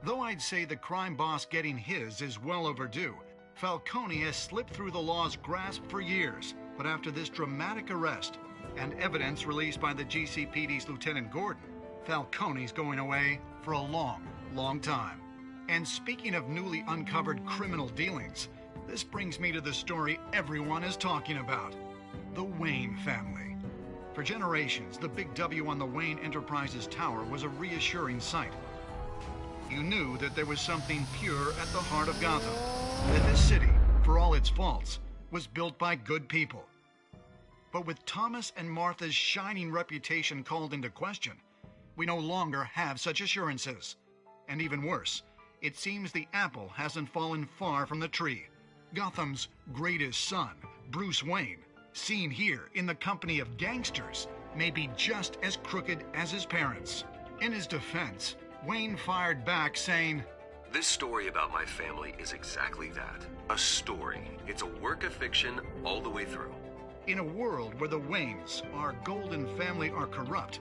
Though I'd say the crime boss getting his is well overdue, Falcone has slipped through the law's grasp for years. But after this dramatic arrest and evidence released by the GCPD's Lieutenant Gordon, Falcone's going away for a long, long time. And speaking of newly uncovered criminal dealings, this brings me to the story everyone is talking about: the Wayne family. For generations, the big W on the Wayne Enterprises tower was a reassuring sight. You knew that there was something pure at the heart of Gotham, that this city, for all its faults, was built by good people. But with Thomas and Martha's shining reputation called into question, we no longer have such assurances. And even worse, it seems the apple hasn't fallen far from the tree. Gotham's greatest son, Bruce Wayne, seen here in the company of gangsters, may be just as crooked as his parents. In his defense, Wayne fired back saying, "This story about my family is exactly that. A story. It's a work of fiction all the way through." In a world where the Waynes, our golden family, are corrupt,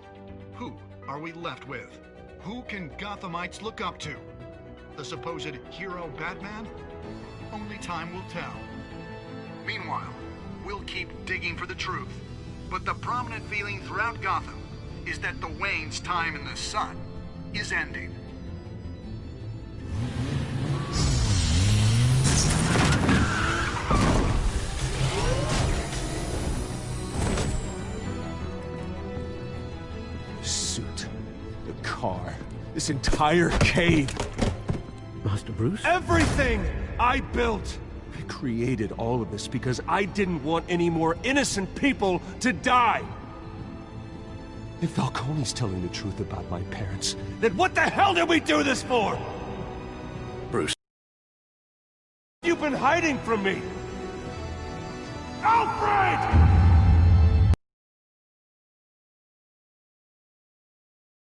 who are we left with? Who can Gothamites look up to? The supposed hero Batman? Only time will tell. Meanwhile, we'll keep digging for the truth. But the prominent feeling throughout Gotham is that the Waynes' time in the sun is ending. are. This entire cave. Master Bruce? Everything I built! I created all of this because I didn't want any more innocent people to die! If Falcone's telling the truth about my parents, then what the hell did we do this for? Bruce. You've been hiding from me! Alfred!